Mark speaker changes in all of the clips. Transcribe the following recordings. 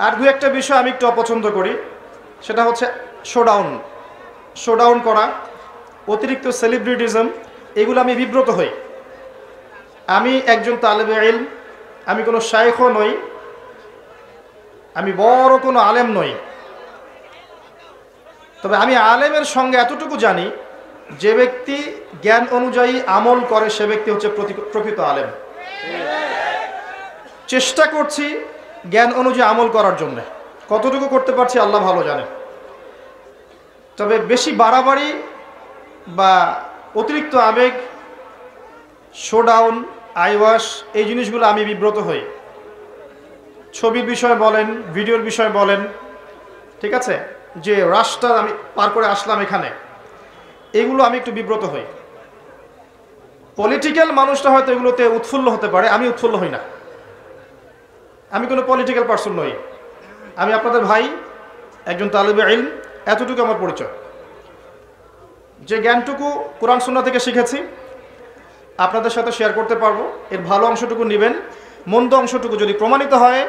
Speaker 1: আর দু একটা বিষয় আমি একটু অপছন্দ করি, সেটা হচ্ছে শোডাউন করা, অতিরিক্ত সেলিব্রিটিজম, এগুলো আমি বিব্রত হই। আমি একজন তালেবে ইলম, আমি কোনো শাইখও নই, আমি বড় কোনো আলেম নই, তবে আমি আলেমের সঙ্গে এতটুকু জানি, যে ব্যক্তি জ্ঞান অনুযায়ী আমল করে সে ব্যক্তি হচ্ছে প্রকৃত আলেম। চেষ্টা করছি জ্ঞান অনুযায়ী আমল করার জন্য, কতটুকু করতে পারছি আল্লাহ ভালো জানে। তবে বেশি বাড়াবাড়ি বা অতিরিক্ত আবেগ, শোডাউন, আইওয়াশ, এই জিনিসগুলো আমি বিব্রত হই। ছবির বিষয়ে বলেন, ভিডিওর বিষয়ে বলেন, ঠিক আছে, যে রাস্তা আমি পার করে আসলাম এখানে, এগুলো আমি একটু বিব্রত হই। পলিটিক্যাল মানুষটা হয়তো এগুলোতে উৎফুল্ল হতে পারে, আমি উৎফুল্ল হই না। আমি কোনো পলিটিক্যাল পার্সন নই, আমি আপনাদের ভাই, একজন তালেবে ইলম, এতটুকু আমার পরিচয়। যে জ্ঞানটুকু কোরআন সুন্নাহ থেকে শিখেছি আপনাদের সাথে শেয়ার করতে পারবো। এর ভালো অংশটুকু নেবেন, মন্দ অংশটুকু যদি প্রমাণিত হয়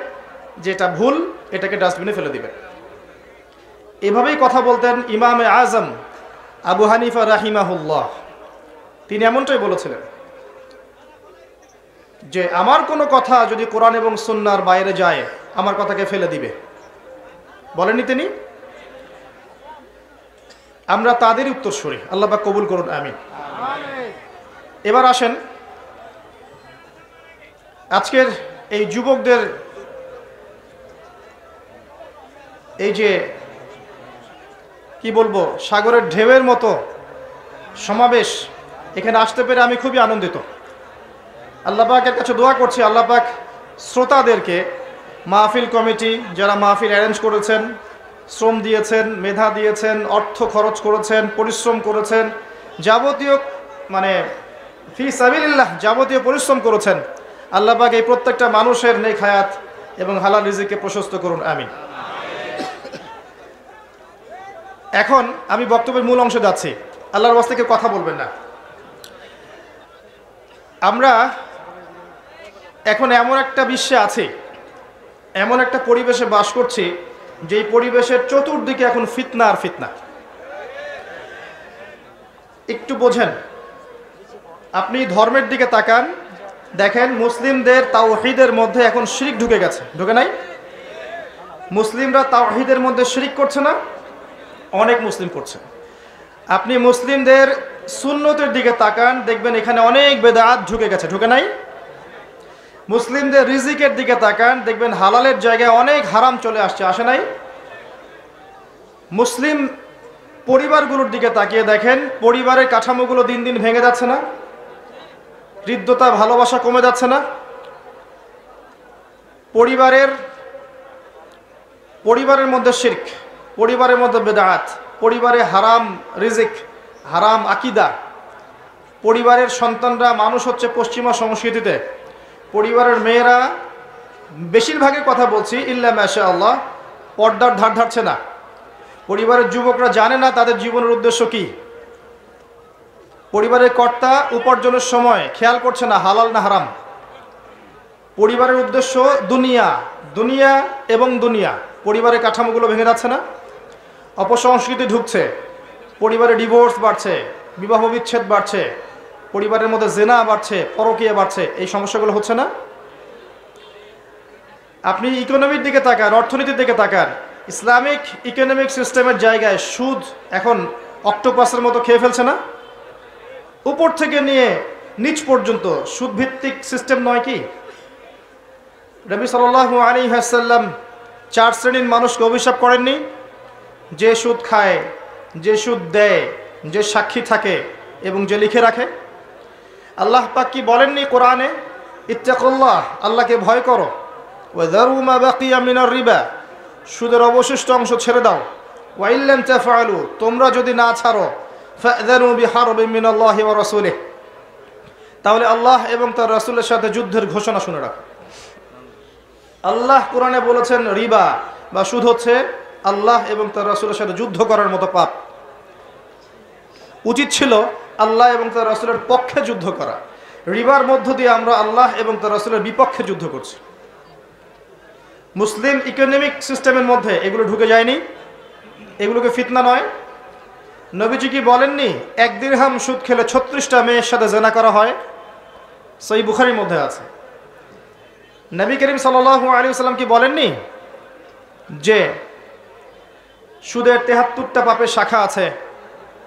Speaker 1: যে এটা ভুল, এটাকে ডাস্টবিনে ফেলে দিবেন। এভাবেই কথা বলতেন ইমামে আজম আবু হানিফা রাহিমাহুল্লাহ। তিনি এমনটাই বলেছিলেন যে আমার কোনো কথা যদি কোরআন এবং সুন্নাহর বাইরে যায়, আমার কথাকে ফেলে দিবে। বলেননি তিনি? আমরা তাদেরই উত্তরসূরি, আল্লাহ পাক কবুল করুন, আমিন। এবার আসেন আজকের এই যুবকদের এই যে কি বলবো, সাগরের ঢেউয়ের মতো সমাবেশ, এখানে আসতে পেরে আমি খুবই আনন্দিত। আল্লাহ পাকের কাছে দোয়া করছি, আল্লাহ পাক শ্রোতাদেরকে, মাহফিল কমিটি যারা মাহফিল অ্যারেঞ্জ করেছেন, শ্রম দিয়েছেন, মেধা দিয়েছেন, অর্থ খরচ করেছেন, পরিশ্রম করেছেন, যাবতীয় মানে ফি সাবিলিল্লাহ যাবতীয় পরিশ্রম করেছেন, আল্লাহ পাক এই প্রত্যেকটা মানুষের নেক হায়াত এবং হালাল রিজিককে প্রশস্ত করুন, আমিন। এখন আমি বক্তব্যের মূল অংশে যাচ্ছি, আল্লাহর ওয়াস্তে কেউ কথা বলবেন না। আমরা এখন এমন একটা বিশ্বে আছি, এমন একটা পরিবেশে বাস করছি, যেই পরিবেশের চতুর্দিকে এখন ফিতনা আর ফিতনা। একটু বোঝেন, আপনি ধর্মের দিকে তাকান, দেখেন মুসলিমদের তাওহীদের মধ্যে এখন শিরক ঢুকে গেছে, ঢুকে নাই? মুসলিমরা তাওহীদের মধ্যে শিরক করছে না? অনেক মুসলিম করছে। আপনি মুসলিমদের সুন্নতের দিকে তাকান, দেখবেন এখানে অনেক বেদাত ঢুকে গেছে, ঢুকে নাই? মুসলিমদের রিজিকের দিকে তাকান, দেখবেন হালালের জায়গায় অনেক হারাম চলে আসছে, আসে নাই? মুসলিম পরিবারগুলোর দিকে তাকিয়ে দেখেন, পরিবারের কাঠামোগুলো দিন দিন ভেঙে যাচ্ছে না? হৃদ্যতা, ভালোবাসা কমে যাচ্ছে না? পরিবারের মধ্যে শিরক, পরিবারের মধ্যে বেদাত, পরিবারে হারাম রিজিক, হারাম আকীদা, পরিবারের সন্তানরা মানুষ হচ্ছে পশ্চিমা সংস্কৃতিতে, পরিবারের মেয়েরা, বেশিরভাগের কথা বলছি ইল্লা মাশাআল্লাহ, পর্দার ধার ধারছে না। পরিবারের যুবকরা জানে না তাদের জীবনের উদ্দেশ্য কি। পরিবারের কর্তা উপার্জনের সময় খেয়াল করছে না হালাল না হারাম। পরিবারের উদ্দেশ্য দুনিয়া, দুনিয়া এবং দুনিয়া। পরিবারের কাঠামোগুলো ভেঙে যাচ্ছে না? অপসংস্কৃতি ঢুকছে, পরিবারে ডিভোর্স বাড়ছে, বিবাহ বিচ্ছেদ বাড়ছে, পরিবারের মধ্যে জেনা বাড়ছে, পরকীয়া বাড়ছে, এই সমস্যাগুলো হচ্ছে না? আপনি ইকোনমির দিকে তাকান, অর্থনীতির দিকে তাকান, ইসলামিক ইকোনমিক সিস্টেমের জায়গায় সুদ এখন অক্টোপাসের মতো খেয়ে ফেলছে না? উপর থেকে নিয়ে নিচ পর্যন্ত সুদভিত্তিক সিস্টেম নয় কি? নবী সাল্লাল্লাহু আলাইহি ওয়াসাল্লাম 4 শ্রেণীর মানুষকে অভিশাপ করেননি? যে সুদ খায়, যে সুদ দেয়, যে সাক্ষী থাকে এবং যে লিখে রাখে। আল্লাহ পাক কি বলেননি কোরআনে, ইত্তাকুল্লাহ, আল্লাহকে ভয় করো, ওয়া যারু মা বাকিয়া মিনার রিবা, সুদের অবশিষ্ট অংশ ছেড়ে দাও, ওয়া ইল্লাম তাফআলু, তোমরা যদি না ছাড়ো, ফাযানু বিহারবিন মিনাল্লাহি ওয়া রাসূলিহি, তাহলে আল্লাহ এবং তার রাসূলের সাথে যুদ্ধের ঘোষণা শুনে রাখো। আল্লাহ কোরআনে বলেছেন রিবা বা সুদ হচ্ছে আল্লাহ এবং তার রাসূলের সাথে যুদ্ধ করার মতো পাপ। উচিত ছিল আল্লাহ এবং তার রাসূলের পক্ষে যুদ্ধ করা। রিবার মধ্য দিয়ে আমরা আল্লাহ এবং তার রাসূলের বিপক্ষে যুদ্ধ করছি। মুসলিম ইকোনমিক সিস্টেমের মধ্যে এগুলো ঢুকে যায়নি? এগুলোকে ফিতনা নয়? নবীজি কি বলেননি 1 দিরহাম সুদ খেলে 36টা মেয়ের সাথে জেনা করা হয়? সহিহ বুখারীর মধ্যে আছে। নবী করিম সাল্লাল্লাহু আলাইহি ওয়াসাল্লাম কি বলেননি যে সুদের 73টা পাপের শাখা আছে,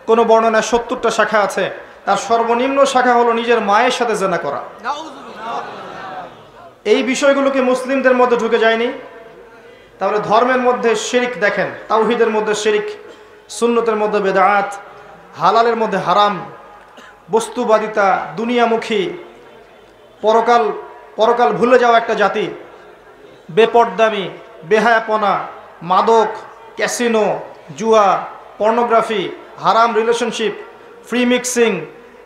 Speaker 1: কোন বর্ণনায় 70টা শাখা আছে, তার সর্বনিম্ন শাখা হলো নিজের মায়ের সাথে জেনা করা। এই বিষয়গুলোকে মুসলিমদের মধ্যে ঢুকে যায়নি? তাহলে ধর্মের মধ্যে শিরিক দেখেন, তাওহীদের মধ্যে শিরিক, সুন্নতের মধ্যে বেদাত, হালালের মধ্যে হারাম, বস্তুবাদিতা, দুনিয়ামুখী, পরকাল ভুলে যাওয়া একটা জাতি, বেপরদামি, বেহায়াপনা, মাদক, ক্যাসিনো, জুয়া, পর্নোগ্রাফি, হারাম রিলেশনশিপ, ফ্রি মিক্সিং,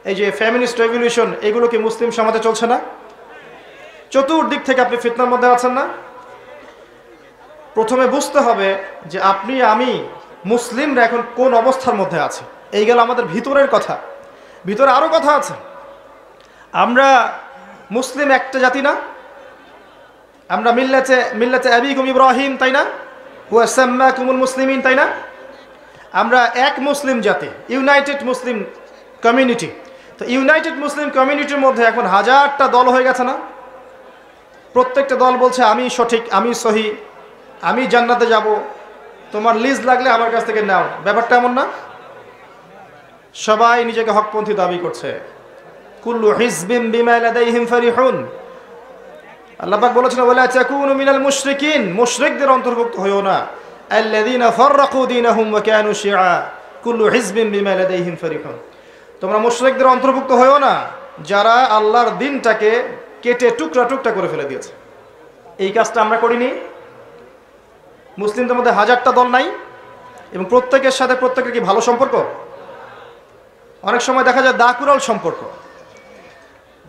Speaker 1: এই যে ফেমিনিস্ট রেভলিউশন, এগুলো কি মুসলিম সমাজে চলছে না? চতুর্দিক থেকে আপনি ফিতনার মধ্যে আছেন না? প্রথমে বুঝতে হবে যে আপনি আমি মুসলিমরা এখন কোন অবস্থার মধ্যে আছে। এই গেল আমাদের ভিতরের কথা। ভিতরে আরো কথা আছে। আমরা মুসলিম একটা জাতি না? আমরা মিল্লাতে আবিকুম ইব্রাহিম, তাই না? হুয়া সাম্মাকুমুল মুসলিমিন, তাই না? আমরা এক মুসলিম জাতি, ইউনাইটেড মুসলিম কমিউনিটি। তো ইউনাইটেড মুসলিম কমিউনিটির মধ্যে এখন হাজারটা দল হয়ে গেছে না? প্রত্যেকটা দল বলছে আমি সঠিক, আমি সহি, আমি জান্নাতে যাব, তোমার লিজ লাগলে আমার কাছ থেকে নাও। ব্যাপারটা এমন না? সবাই নিজেকে হকপন্থী দাবি করছে। কুল্লু হিজবিন বিমা লাদাইহিম ফারিহুন। আল্লাহ পাক বলেছেন ওয়ালা তাকুনু মিনাল মুশরিকিন, মুশরিকদের অন্তর্ভুক্ত হয়ো না। আল্লাযীনা ফাররাকু দীনাহুম ওয়া কানু শিআ কুল্লু হিজবিন বিমা লাদাইহিম ফারিহুন। তোমরা মুশরিকদের অন্তর্ভুক্ত হয়ো না যারা আল্লাহর দ্বীনটাকে কেটে টুকরা টুকরা করে ফেলে দিয়েছে। এই কাজটা আমরা করিনি? মুসলিমদের মধ্যে হাজারটা দল নাই এবং প্রত্যেকের সাথে প্রত্যেকের কি ভালো সম্পর্ক? অনেক সময় দেখা যায় দাকুরাল সম্পর্ক,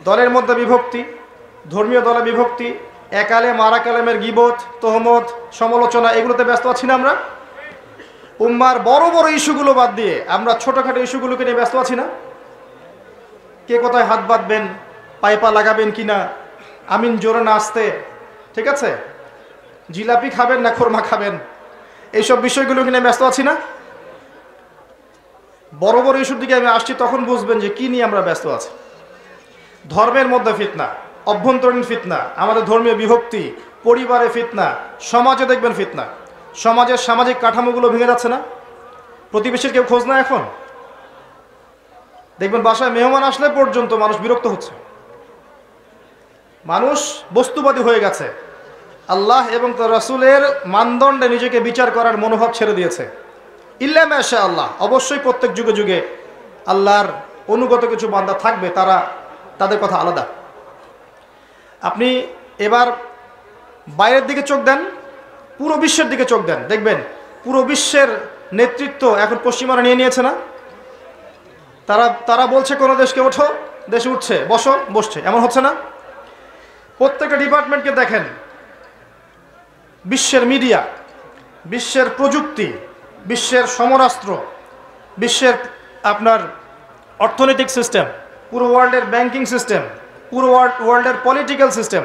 Speaker 1: দলের মধ্যে বিভক্তি, ধর্মীয় দলে বিভক্তি, একালেম আরাকালেমের গিবত, তহমত, সমালোচনা, এগুলোতে ব্যস্ত আছি না আমরা? উম্মার বড় বড় ইস্যুগুলো বাদ দিয়ে আমরা ছোটখাটো ইস্যুগুলোকে নিয়ে ব্যস্ত আছি না? কে কোথায় হাত বাঁধবেন, পাইপা লাগাবেন কিনা, আমিন জোরে না আসতে, ঠিক আছে, জিলাপি খাবেন না খোরমা খাবেন, এইসব বিষয়গুলোকে নিয়ে ব্যস্ত আছি না? বড় বড় ইস্যুর দিকে আমি আসছি, তখন বুঝবেন যে কি নিয়ে আমরা ব্যস্ত আছি। ধর্মের মধ্যে ফিতনা, অভ্যন্তরীণ ফিতনা, আমাদের ধর্মীয় বিভক্তি, পরিবারে ফিতনা, সমাজে দেখবেন ফিতনা, সমাজের সামাজিক কাঠামোগুলো ভেঙে যাচ্ছে না? প্রতিবেশীর কেউ খোঁজ না এখন? দেখবেন বাসায় মেহমান আসলে পর্যন্ত মানুষ বিরক্ত হচ্ছে, মানুষ বস্তুবাদী হয়ে গেছে, আল্লাহ এবং তার রাসূলের মানদণ্ডে নিজেকে বিচার করার মনোভাব ছেড়ে দিয়েছে। ইল্লা মাশা আল্লাহ, অবশ্যই প্রত্যেক যুগে যুগে আল্লাহর অনুগত কিছু বান্দা থাকবে, তাদের কথা আলাদা। আপনি এবার বাইরের দিকে চোখ দেন, পুরো বিশ্বের দিকে চোখ দেন, দেখবেন পুরো বিশ্বের নেতৃত্ব এখন পশ্চিমারা নিয়ে নিয়েছে না? তারা বলছে কোনো দেশকে ওঠো, দেশে উঠছে, বসো, বসছে, এমন হচ্ছে না? প্রত্যেকটা ডিপার্টমেন্টকে দেখেন, বিশ্বের মিডিয়া, বিশ্বের প্রযুক্তি, বিশ্বের সমরাস্ত্র, বিশ্বের আপনার অর্থনৈতিক সিস্টেম, পুরো ওয়ার্ল্ডের ব্যাংকিং সিস্টেম, পুরো ওয়ার্ল্ডের পলিটিক্যাল সিস্টেম,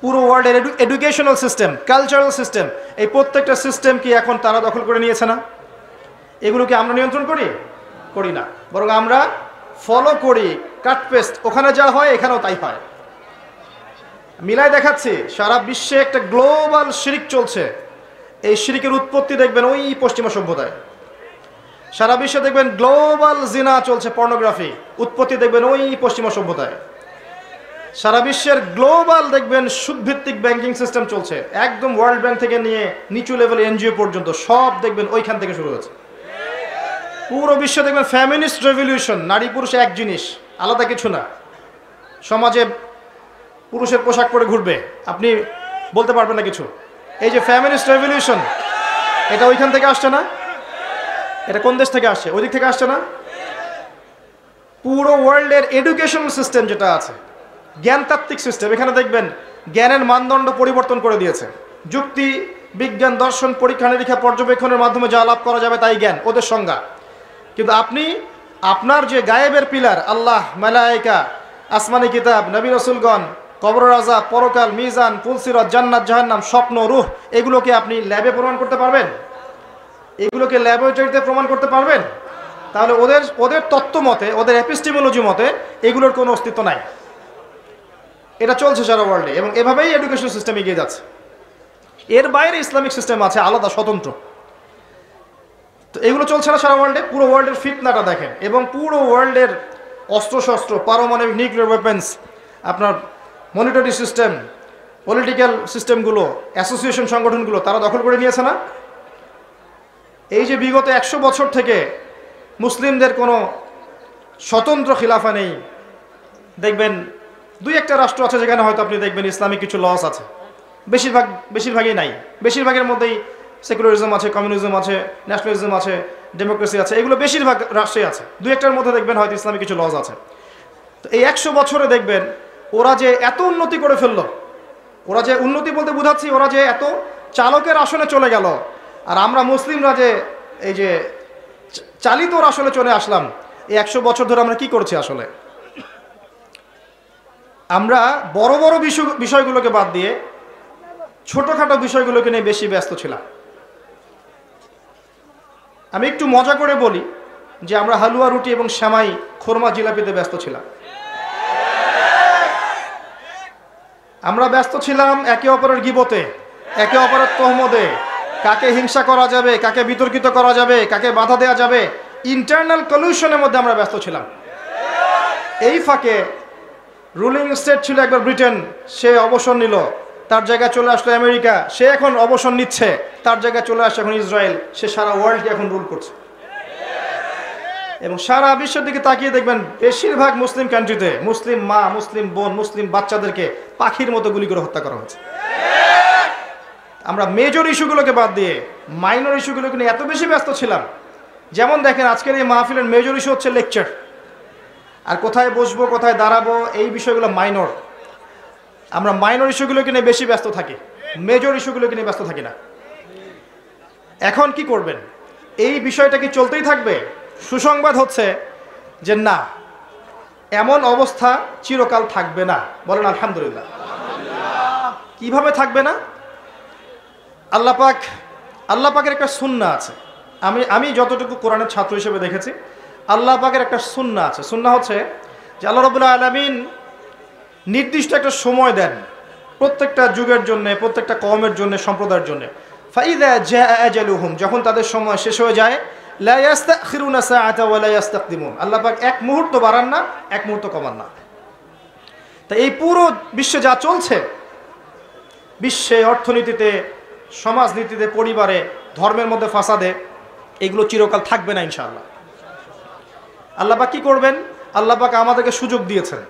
Speaker 1: পুরো ওয়ার্ল্ডের এডুকেশনাল সিস্টেম, কালচারাল সিস্টেম, এই প্রত্যেকটা সিস্টেম কি এখন তারা দখল করে নিয়েছে না? এগুলো কি আমরা নিয়ন্ত্রণ করি না, বরং আমরা ফলো করি, কাট পেস্ট, ওখানে যা হয় এখানেও তাই হয়। মিলাই দেখাচ্ছি, সারা বিশ্বে একটা গ্লোবাল শিরিক চলছে। এই শিরিকের উৎপত্তি দেখবেন ওই পশ্চিমা সভ্যতায়। সারা বিশ্বে দেখবেন গ্লোবাল জিনা চলছে, পর্নোগ্রাফি, উৎপত্তি দেখবেন ওই পশ্চিমা সভ্যতায়। সারা বিশ্বের গ্লোবাল দেখবেন সুদভিত্তিক ব্যাংকিং সিস্টেম চলছে, একদম ওয়ার্ল্ড ব্যাংক থেকে নিয়ে নিচু লেভেল এনজিও পর্যন্ত সব দেখবেন ওইখান থেকে শুরু হয়েছে। পুরো বিশ্বে দেখবেন ফেমিনিস্ট রেভলিউশন, নারী পুরুষ এক জিনিস, আলাদা কিছু না। সমাজে পুরুষের পোশাক পরে ঘুরবে, আপনি বলতে পারবেন না কিছু। এই যে ফেমিনিস্ট রেভলিউশন, এটা ওইখান থেকে আসছে না? এটা কোন দেশ থেকে আসছে? ওই দিক থেকে আসছে না? পুরো ওয়ার্ল্ডের এডুকেশনাল সিস্টেম যেটা আছে, জ্ঞানতাত্ত্বিক সিস্টেম, এখানে দেখবেন জ্ঞানের মানদণ্ড পরিবর্তন করে দিয়েছে। যুক্তি, বিজ্ঞান, দর্শন, পরীক্ষা নিরীক্ষা, পর্যবেক্ষণের মাধ্যমে যা লাভ করা যাবে তাই জ্ঞান, ওদের সংজ্ঞা। কিন্তু আপনি আপনার যে গায়েবের পিলার, আল্লাহ, মালায়েকা, আসমানি কিতাব, নবী রাসূলগণ, কবর আযাব, পরকাল, মিজান, ফুলসিরাত, জান্নাত, জাহান্নাম, স্বপ্ন, রূহ, এগুলোকে আপনি ল্যাবে প্রমাণ করতে পারবেন? এগুলোকে ল্যাবরেটরিতে প্রমাণ করতে পারবেন? তাহলে ওদের তত্ত্ব মতে, ওদের এপিস্টিমোলজি মতে এগুলোর কোনো অস্তিত্ব নাই। এটা চলছে সারা ওয়ার্ল্ডে, এবং এভাবেই এডুকেশন সিস্টেম এগিয়ে যাচ্ছে। এর বাইরে ইসলামিক সিস্টেম আছে আলাদা, স্বতন্ত্র। তো এগুলো চলছে না সারা ওয়ার্ল্ডে। পুরো ওয়ার্ল্ডের ফিতনাটা দেখেন, এবং পুরো ওয়ার্ল্ডের অস্ত্রশস্ত্র, পারমাণবিক নিউক্লিয়ার ওয়েপেন্স, আপনার মনিটরি সিস্টেম, পলিটিক্যাল সিস্টেমগুলো, অ্যাসোসিয়েশন সংগঠনগুলো তারা দখল করে নিয়েছে না? এই যে বিগত 100 বছর থেকে মুসলিমদের কোনো স্বতন্ত্র খিলাফা নেই। দেখবেন 2-1টা রাষ্ট্র আছে যেখানে হয়তো আপনি দেখবেন ইসলামিক কিছু লস আছে, বেশিরভাগই নাই। বেশিরভাগের মধ্যেই সেকুলারিজম আছে, কমিউনিজম আছে, ন্যাশনালিজম আছে, ডেমোক্রেসি আছে, এগুলো বেশিরভাগ রাষ্ট্রে আছে। 2-1টার মধ্যে দেখবেন হয়তো ইসলামিক কিছু লস আছে। তো এই 100 বছরে দেখবেন ওরা যে এত উন্নতি করে ফেললো, ওরা যে উন্নতি বলতে বোঝাচ্ছি, ওরা যে এত চালকের আসনে চলে গেল, আর আমরা মুসলিমরা যে এই যে চালিত আসলে চলে আসলাম। এই 100 বছর ধরে আমরা কি করছি আসলে? আমরা বড় বড় বিষয়গুলোকে বাদ দিয়ে ছোটখাটো বিষয়গুলোকে নিয়ে বেশি ব্যস্ত ছিলাম। আমি একটু মজা করে বলি যে আমরা হালুয়া, রুটি এবং সেমাই, খোরমা, জিলাপিতে ব্যস্ত ছিলাম। আমরা ব্যস্ত ছিলাম একে অপরের গিবতে, একে অপরের তহমদে, কাকে হিংসা করা যাবে, কাকে বিতর্কিত করা যাবে, কাকে বাধা দেওয়া যাবে, ইন্টারনাল কলিউশনের মধ্যে আমরা ব্যস্ত ছিলাম। এই ফাঁকে রুলিং স্টেট ছিল একবার ব্রিটেন, সে অবসর নিল, তার জায়গায় চলে আসলো আমেরিকা, সে এখন অবসর নিচ্ছে, তার জায়গায় চলে আসছে এখন ইসরায়েল, সে সারা ওয়ার্ল্ডকে এখন রুল করছে। এবং সারা বিশ্বের দিকে তাকিয়ে দেখবেন বেশিরভাগ মুসলিম কান্ট্রিতে মুসলিম মা, মুসলিম বোন, মুসলিম বাচ্চাদেরকে পাখির মতো গুলি করে হত্যা করা হচ্ছে। আমরা মেজর ইস্যুগুলোকে বাদ দিয়ে মাইনর ইস্যুগুলোকে নিয়ে এত বেশি ব্যস্ত ছিলাম। যেমন দেখেন আজকের এই মাহফিলের মেজর ইস্যু হচ্ছে লেকচার, আর কোথায় বসবো, কোথায় দাঁড়াবো, এই বিষয়গুলো মাইনর। আমরা মাইনর ইস্যুগুলোকে নিয়ে বেশি ব্যস্ত থাকি, মেজর ইস্যুগুলোকে নিয়ে ব্যস্ত থাকি না। এখন কি করবেন? এই বিষয়টা কি চলতেই থাকবে? সুসংবাদ হচ্ছে যে না, এমন অবস্থা চিরকাল থাকবে না। বলেন আলহামদুলিল্লাহ। কিভাবে থাকবে না? আল্লাহ পাকের একটা সুন্নাহ আছে। আমি যতটুকু কোরআনের ছাত্র হিসেবে দেখেছি, আল্লাহ পাকের একটা সুন্নাহ আছে। সুন্নাহ হচ্ছে যে আল্লাহ রাব্বুল আলামিন নির্দিষ্ট একটা সময় দেন প্রত্যেকটা যুগের জন্য, প্রত্যেকটা কওমের জন্য, সম্প্রদায়ের জন্য। ফাইযা জাআ আজালুহুম, যখন তাদের সময় শেষ হয়ে যায়, লা ইস্তাখিরুনা সাআতা ওয়া লা ইস্তাকদিমুন, আল্লাহ পাক এক মুহূর্ত বাড়ান না, এক মুহূর্ত কমান না। তাই এই পুরো বিশ্বে যা চলছে, বিশ্বে অর্থনীতিতে, সমাজনীতিতে, পরিবারে, ধর্মের মধ্যে ফাসাদে, এগুলো চিরকাল থাকবে না ইনশাআল্লাহ। আল্লাহ পাক কি করবেন? আল্লাহ পাক আমাদেরকে সুযোগ দিয়েছেন,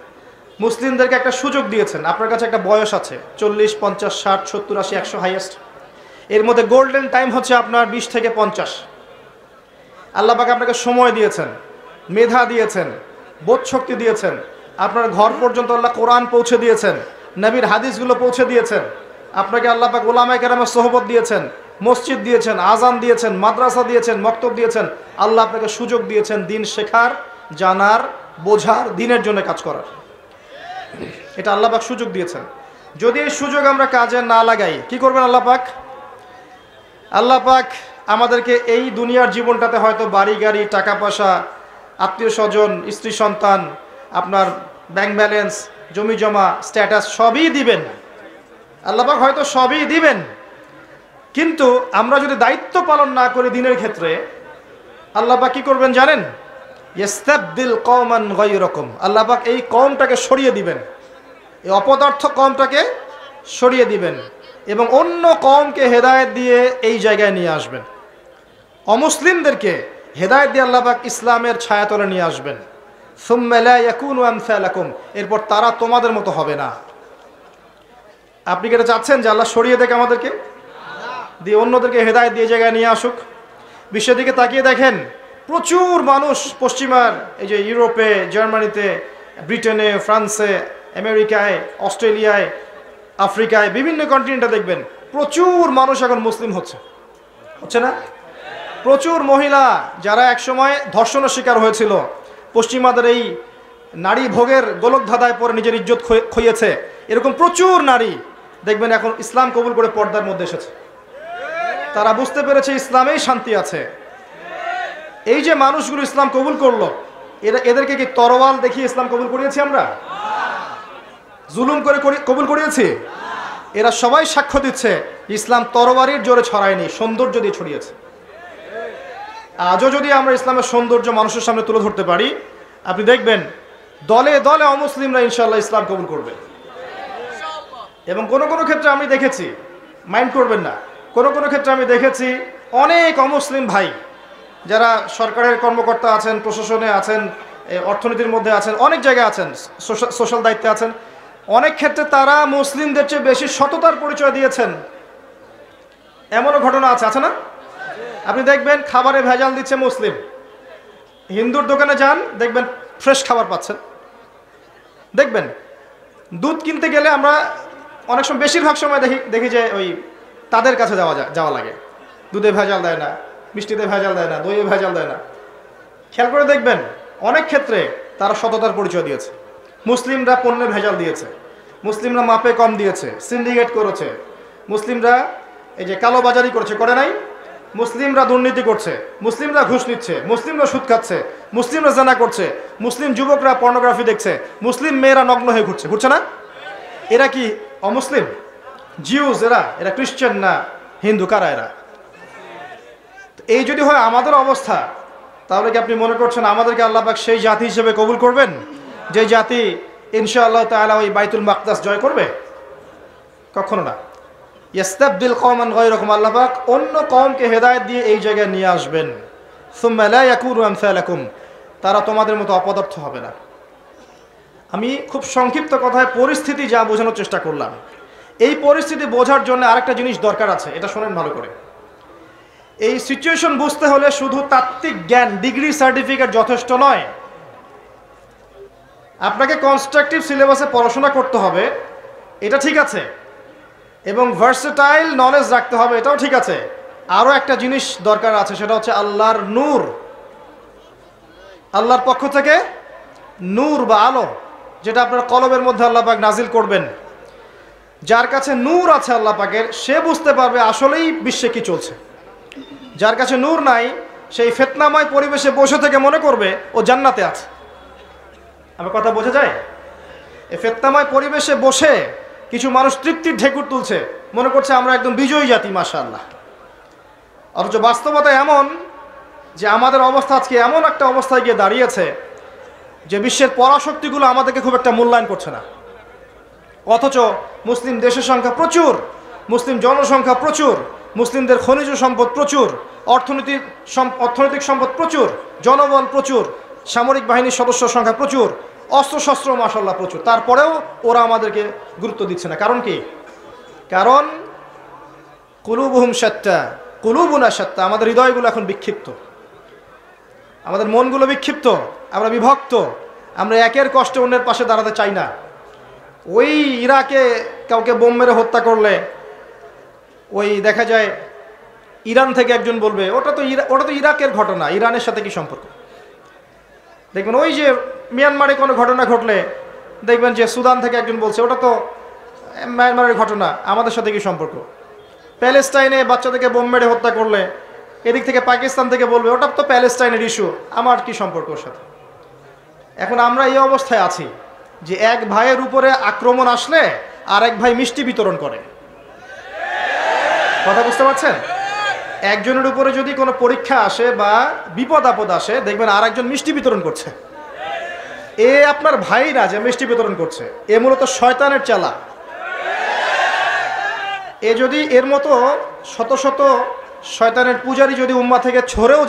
Speaker 1: মুসলিমদেরকে একটা সুযোগ দিয়েছেন। আপনার কাছে একটা বয়স আছে 40, 50, 60, 70, 80, 100 হাইয়েস্ট। এর মধ্যে গোল্ডেন টাইম হচ্ছে আপনার 20 থেকে 50। আল্লাহ পাক আপনাকে সময় দিয়েছেন, মেধা দিয়েছেন, বোধ শক্তি দিয়েছেন, আপনার ঘর পর্যন্ত আল্লাহ কোরআন পৌঁছে দিয়েছেন, নবীর হাদিসগুলো পৌঁছে দিয়েছেন, আপনাকে আল্লাহ পাক উলামায়ে কেরামের সোহবত দিয়েছেন, মসজিদ দিয়েছেন, আজান দিয়েছেন, মাদ্রাসা দিয়েছেন, মক্তব দিয়েছেন। আল্লাহ আপনাকে সুযোগ দিয়েছেন দিন শেখার, জানার, বোঝার, দিনের জন্য কাজ করার। এটা আল্লাহ পাক সুযোগ দিয়েছেন। যদি এই সুযোগ আমরা কাজে না লাগাই, কি করবেন আল্লাহ পাক? আল্লাহ পাক আমাদেরকে এই দুনিয়ার জীবনটাতে হয়তো বাড়ি গাড়ি, টাকা পয়সা, আত্মীয় স্বজন, স্ত্রী সন্তান, আপনার ব্যাংক ব্যালেন্স, জমি জমা, স্ট্যাটাস সবই দিবেন। আল্লাহ পাক হয়তো সবই দিবেন, কিন্তু আমরা যদি দায়িত্ব পালন না করি দিনের ক্ষেত্রে, আল্লাহ পাক কি করবেন জানেন? ইস্তাবদিল কওমান গায়রাকুম, আল্লাহ পাক এই কওমটাকে সরিয়ে দিবেন, এই অপদার্থ কওমটাকে সরিয়ে দিবেন, এবং অন্য কওমকে হেদায়েত দিয়ে এই জায়গায় নিয়ে আসবেন। অমুসলিমদেরকে হেদায়েত দিয়ে আল্লাহ পাক ইসলামের ছায়াতলে নিয়ে আসবেন। সুম্মা লা ইয়াকুনু আমসালাকুম, এরপর তারা তোমাদের মতো হবে না। আপনি কি এটা চাচ্ছেন যে আল্লাহ সরিয়ে দেখ আমাদেরকে, দিয়ে অন্যদেরকে হেদায়েত দিয়ে জায়গায় নিয়ে আসুক? বিশ্বের দিকে তাকিয়ে দেখেন, প্রচুর মানুষ পশ্চিমার এই যে ইউরোপে, জার্মানিতে, ব্রিটেনে, ফ্রান্সে, আমেরিকায়, অস্ট্রেলিয়ায়, আফ্রিকায়, বিভিন্ন কন্টিনেন্টে দেখবেন প্রচুর মানুষ এখন মুসলিম হচ্ছে না? প্রচুর মহিলা যারা একসময় ধর্ষণের শিকার হয়েছিল, পশ্চিমাদের এই নারী ভোগের গোলক ধাঁধায় পরে নিজের ইজ্জত খইয়েছে, এরকম প্রচুর নারী দেখবেন এখন ইসলাম কবুল করে পর্দার মধ্যে এসেছে। তারা বুঝতে পেরেছে ইসলামেই শান্তি আছে। এই যে মানুষগুলো ইসলাম কবুল করলো, এদেরকে কি তরোয়াল দেখিয়ে ইসলাম কবুল করিয়েছি আমরা? জুলুম করে কবুল করিয়েছি? এরা সবাই সাক্ষ্য দিচ্ছে ইসলাম তরবারির জোরে ছড়ায়নি, সৌন্দর্য দিয়ে ছড়িয়েছে। আজও যদি আমরা ইসলামের সৌন্দর্য মানুষের সামনে তুলে ধরতে পারি, আপনি দেখবেন দলে দলে অমুসলিমরা ইনশাআল্লাহ ইসলাম কবুল করবে। এবং কোনো কোনো ক্ষেত্রে আমি দেখেছি, মাইন্ড করবেন না, কোনো কোনো ক্ষেত্রে আমি দেখেছি অনেক অমুসলিম ভাই যারা সরকারের কর্মকর্তা আছেন, প্রশাসনে আছেন, অর্থনীতির মধ্যে আছেন, অনেক জায়গায় আছেন, সোশ্যাল দায়িত্বে আছেন, অনেক ক্ষেত্রে তারা মুসলিমদের চেয়ে বেশি সততার পরিচয় দিয়েছেন। এমনও ঘটনা আছে না? আপনি দেখবেন খাবারে ভেজাল দিচ্ছে মুসলিম, হিন্দুর দোকানে যান দেখবেন ফ্রেশ খাবার পাচ্ছেন। দেখবেন দুধ কিনতে গেলে আমরা অনেক সময়, বেশিরভাগ সময় দেখি যে ওই তাদের কাছে যাওয়া লাগে। দুধে ভেজাল দেয় না, মিষ্টিতে ভেজাল দেয় না, দইয়ে ভেজাল দেয় না। খেয়াল করে দেখবেন অনেক ক্ষেত্রে তারা সততার পরিচয় দিয়েছে। মুসলিমরা পণ্যে ভেজাল দিয়েছে, মুসলিমরা মাপে কম দিয়েছে, সিন্ডিকেট করেছে, মুসলিমরা এই যে কালোবাজারি করেছে, করে নাই? মুসলিমরা দুর্নীতি করছে, মুসলিমরা ঘুষ নিচ্ছে, মুসলিমরা সুদ খাচ্ছে, মুসলিমরা জানা করছে, মুসলিম যুবকরা পর্নোগ্রাফি দেখছে, মুসলিম মেয়েরা নগ্ন হয়ে ঘুরছে না? এরা কি অমুসলিম? জিউস এরা খ্রিস্টান না হিন্দু? কারা এরা? এই যদি হয় আমাদের অবস্থা, তাহলে কি আপনি মনে করছেন আমাদেরকে আল্লাহ পাক সেই জাতি হিসেবে কবুল করবেন যে জাতি ইনশাআল্লাহ তাআলা ওই বাইতুল মাকদাস জয় করবে? কখনো না। ইয়াস্তাবদিল কওমান গায়রাকুম, আল্লাহ পাক অন্য কওমকে হেদায়েত দিয়ে এই জায়গায় নিয়ে আসবেন। সুম্মা লা ইয়াকুনু আমসালাকুম, তারা তোমাদের মতো অপদার্থ হবে না। আমি খুব সংক্ষিপ্ত কথায় পরিস্থিতি যা বোঝানোর চেষ্টা করলাম, এই পরিস্থিতি বোঝার জন্য আরেকটা জিনিস দরকার আছে, এটা শোনেন ভালো করে। এই সিচুয়েশন বুঝতে হলে শুধু তাত্ত্বিক জ্ঞান, ডিগ্রি সার্টিফিকেট যথেষ্ট নয়। আপনাকে কনস্ট্রাকটিভ সিলেবাসে পড়াশোনা করতে হবে, এটা ঠিক আছে, এবং ভার্সেটাইল নলেজ রাখতে হবে, এটাও ঠিক আছে। আরও একটা জিনিস দরকার আছে, সেটা হচ্ছে আল্লাহর নূর, আল্লাহর পক্ষ থেকে নূর বা আলো, যেটা আপনার কলবের মধ্যে আল্লাহ পাক নাজিল করবেন। যার কাছে নূর আছে আল্লাহ পাকের, সে বুঝতে পারবে আসলেই বিশ্বে কি চলছে। যার কাছে নূর নাই, সেই ফিতনাময় পরিবেশে বসে থেকে মনে করবে ও জান্নাতে আছে। আমার কথা বোঝা যায়? এই ফিতনাময় পরিবেশে বসে কিছু মানুষ তৃপ্তির ঢেকুর তুলছে, মনে করছে আমরা একদম বিজয়ী জাতি, মাশাআল্লাহ। অথচ বাস্তবতা এমন যে আমাদের অবস্থা আজকে এমন একটা অবস্থায় গিয়ে দাঁড়িয়েছে যে বিশ্বের পরাশক্তিগুলো আমাদেরকে খুব একটা মূল্যায়ন করছে না। অথচ মুসলিম দেশের সংখ্যা প্রচুর, মুসলিম জনসংখ্যা প্রচুর, মুসলিমদের খনিজ সম্পদ প্রচুর, অর্থনৈতিক সম্পদ প্রচুর, জনবল প্রচুর, সামরিক বাহিনীর সদস্য সংখ্যা প্রচুর, অস্ত্রশস্ত্র মাশাআল্লাহ প্রচুর। তারপরেও ওরা আমাদেরকে গুরুত্ব দিচ্ছে না। কারণ কি? কারণ কুলুবুহুম শাত্তা কুলুবুনা শাত্তা, আমাদের হৃদয়গুলো এখন বিক্ষিপ্ত, আমাদের মনগুলো বিক্ষিপ্ত, আমরা বিভক্ত, আমরা একের কষ্টে অন্যের পাশে দাঁড়াতে চাই না। ওই ইরাকে কাউকে বোম মেরে হত্যা করলে ওই দেখা যায় ইরান থেকে একজন বলবে ওটা তো ইরাকের ঘটনা, ইরানের সাথে কি সম্পর্ক? দেখবেন ওই যে মিয়ানমারে কোনো ঘটনা ঘটলে দেখবেন যে সুদান থেকে একজন বলছে ওটা তো মিয়ানমারের ঘটনা, আমাদের সাথে কি সম্পর্ক? প্যালেস্টাইনে বাচ্চাদেরকে বোম মেরে হত্যা করলে এদিক থেকে পাকিস্তান থেকে বলবে ওটা তো প্যালেস্টাইনের ইস্যু, আমার কি সম্পর্ক ওর সাথে? এখন আমরা এই অবস্থায় আছি যে এক ভাইয়ের উপরে আক্রমণ আসলে আর এক ভাই মিষ্টি বিতরণ করে। কথা বুঝতে পারছেন? একজনের উপরে যদি কোনো পরীক্ষা আসে বা বিপদ আপদ আসে, দেখবেন আর একজন মিষ্টি বিতরণ করছে। এ আপনার ভাই না যে মিষ্টি বিতরণ করছে, এ মূলত শয়তানের চালা। এ যদি এর মতো শত শত শয়তানের পূজারী যদি উম্মাহ থেকে ঝরেও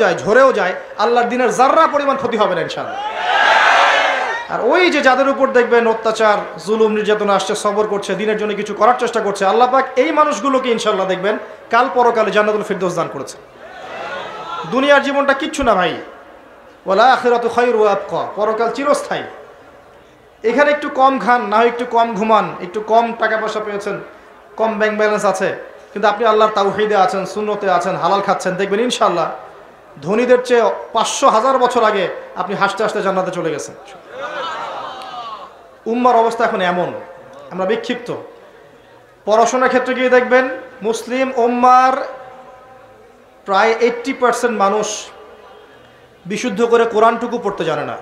Speaker 1: যায়, আল্লাহর দিনের জাররা পরিমাণ ক্ষতি হবে না ইনশাআল্লাহ। আর ওই যে যাদের উপর দেখবেন অত্যাচার, জুলুম, নির্যাতন আসছে, সবর করছে, দিনের জন্য কিছু করার চেষ্টা করছে, আল্লাহ পাক এই মানুষগুলোকে ইনশাআল্লাহ দেখবেন কাল পরকালে জান্নাতুল ফিরদৌস দান করেছে। দুনিয়ার জীবনটা কিচ্ছু না ভাই, ওয়াল আখিরাতু খায়রু ওয়া আবকা, পরকাল চিরস্থায়ী। এখানে একটু কম খান, না হয় একটু কম ঘুমান, একটু কম টাকা পয়সা পেয়েছেন, কম ব্যাংক ব্যালেন্স আছে, কিন্তু আপনি আল্লাহর তাওহীদে আছেন, সুন্নতে আছেন, হালাল খাচ্ছেন, দেখবেন ইনশাআল্লাহ ধনীদের চেয়ে 500,000 বছর আগে আপনি হাসতে হাসতে জান্নাতে চলে গেছেন। উম্মার অবস্থা এখন এমন, আমরা বিক্ষিপ্ত। পড়াশোনার ক্ষেত্রে গিয়ে দেখবেন মুসলিম উম্মার প্রায় 80% মানুষ বিশুদ্ধ করে কোরআনটুকু পড়তে জানে না।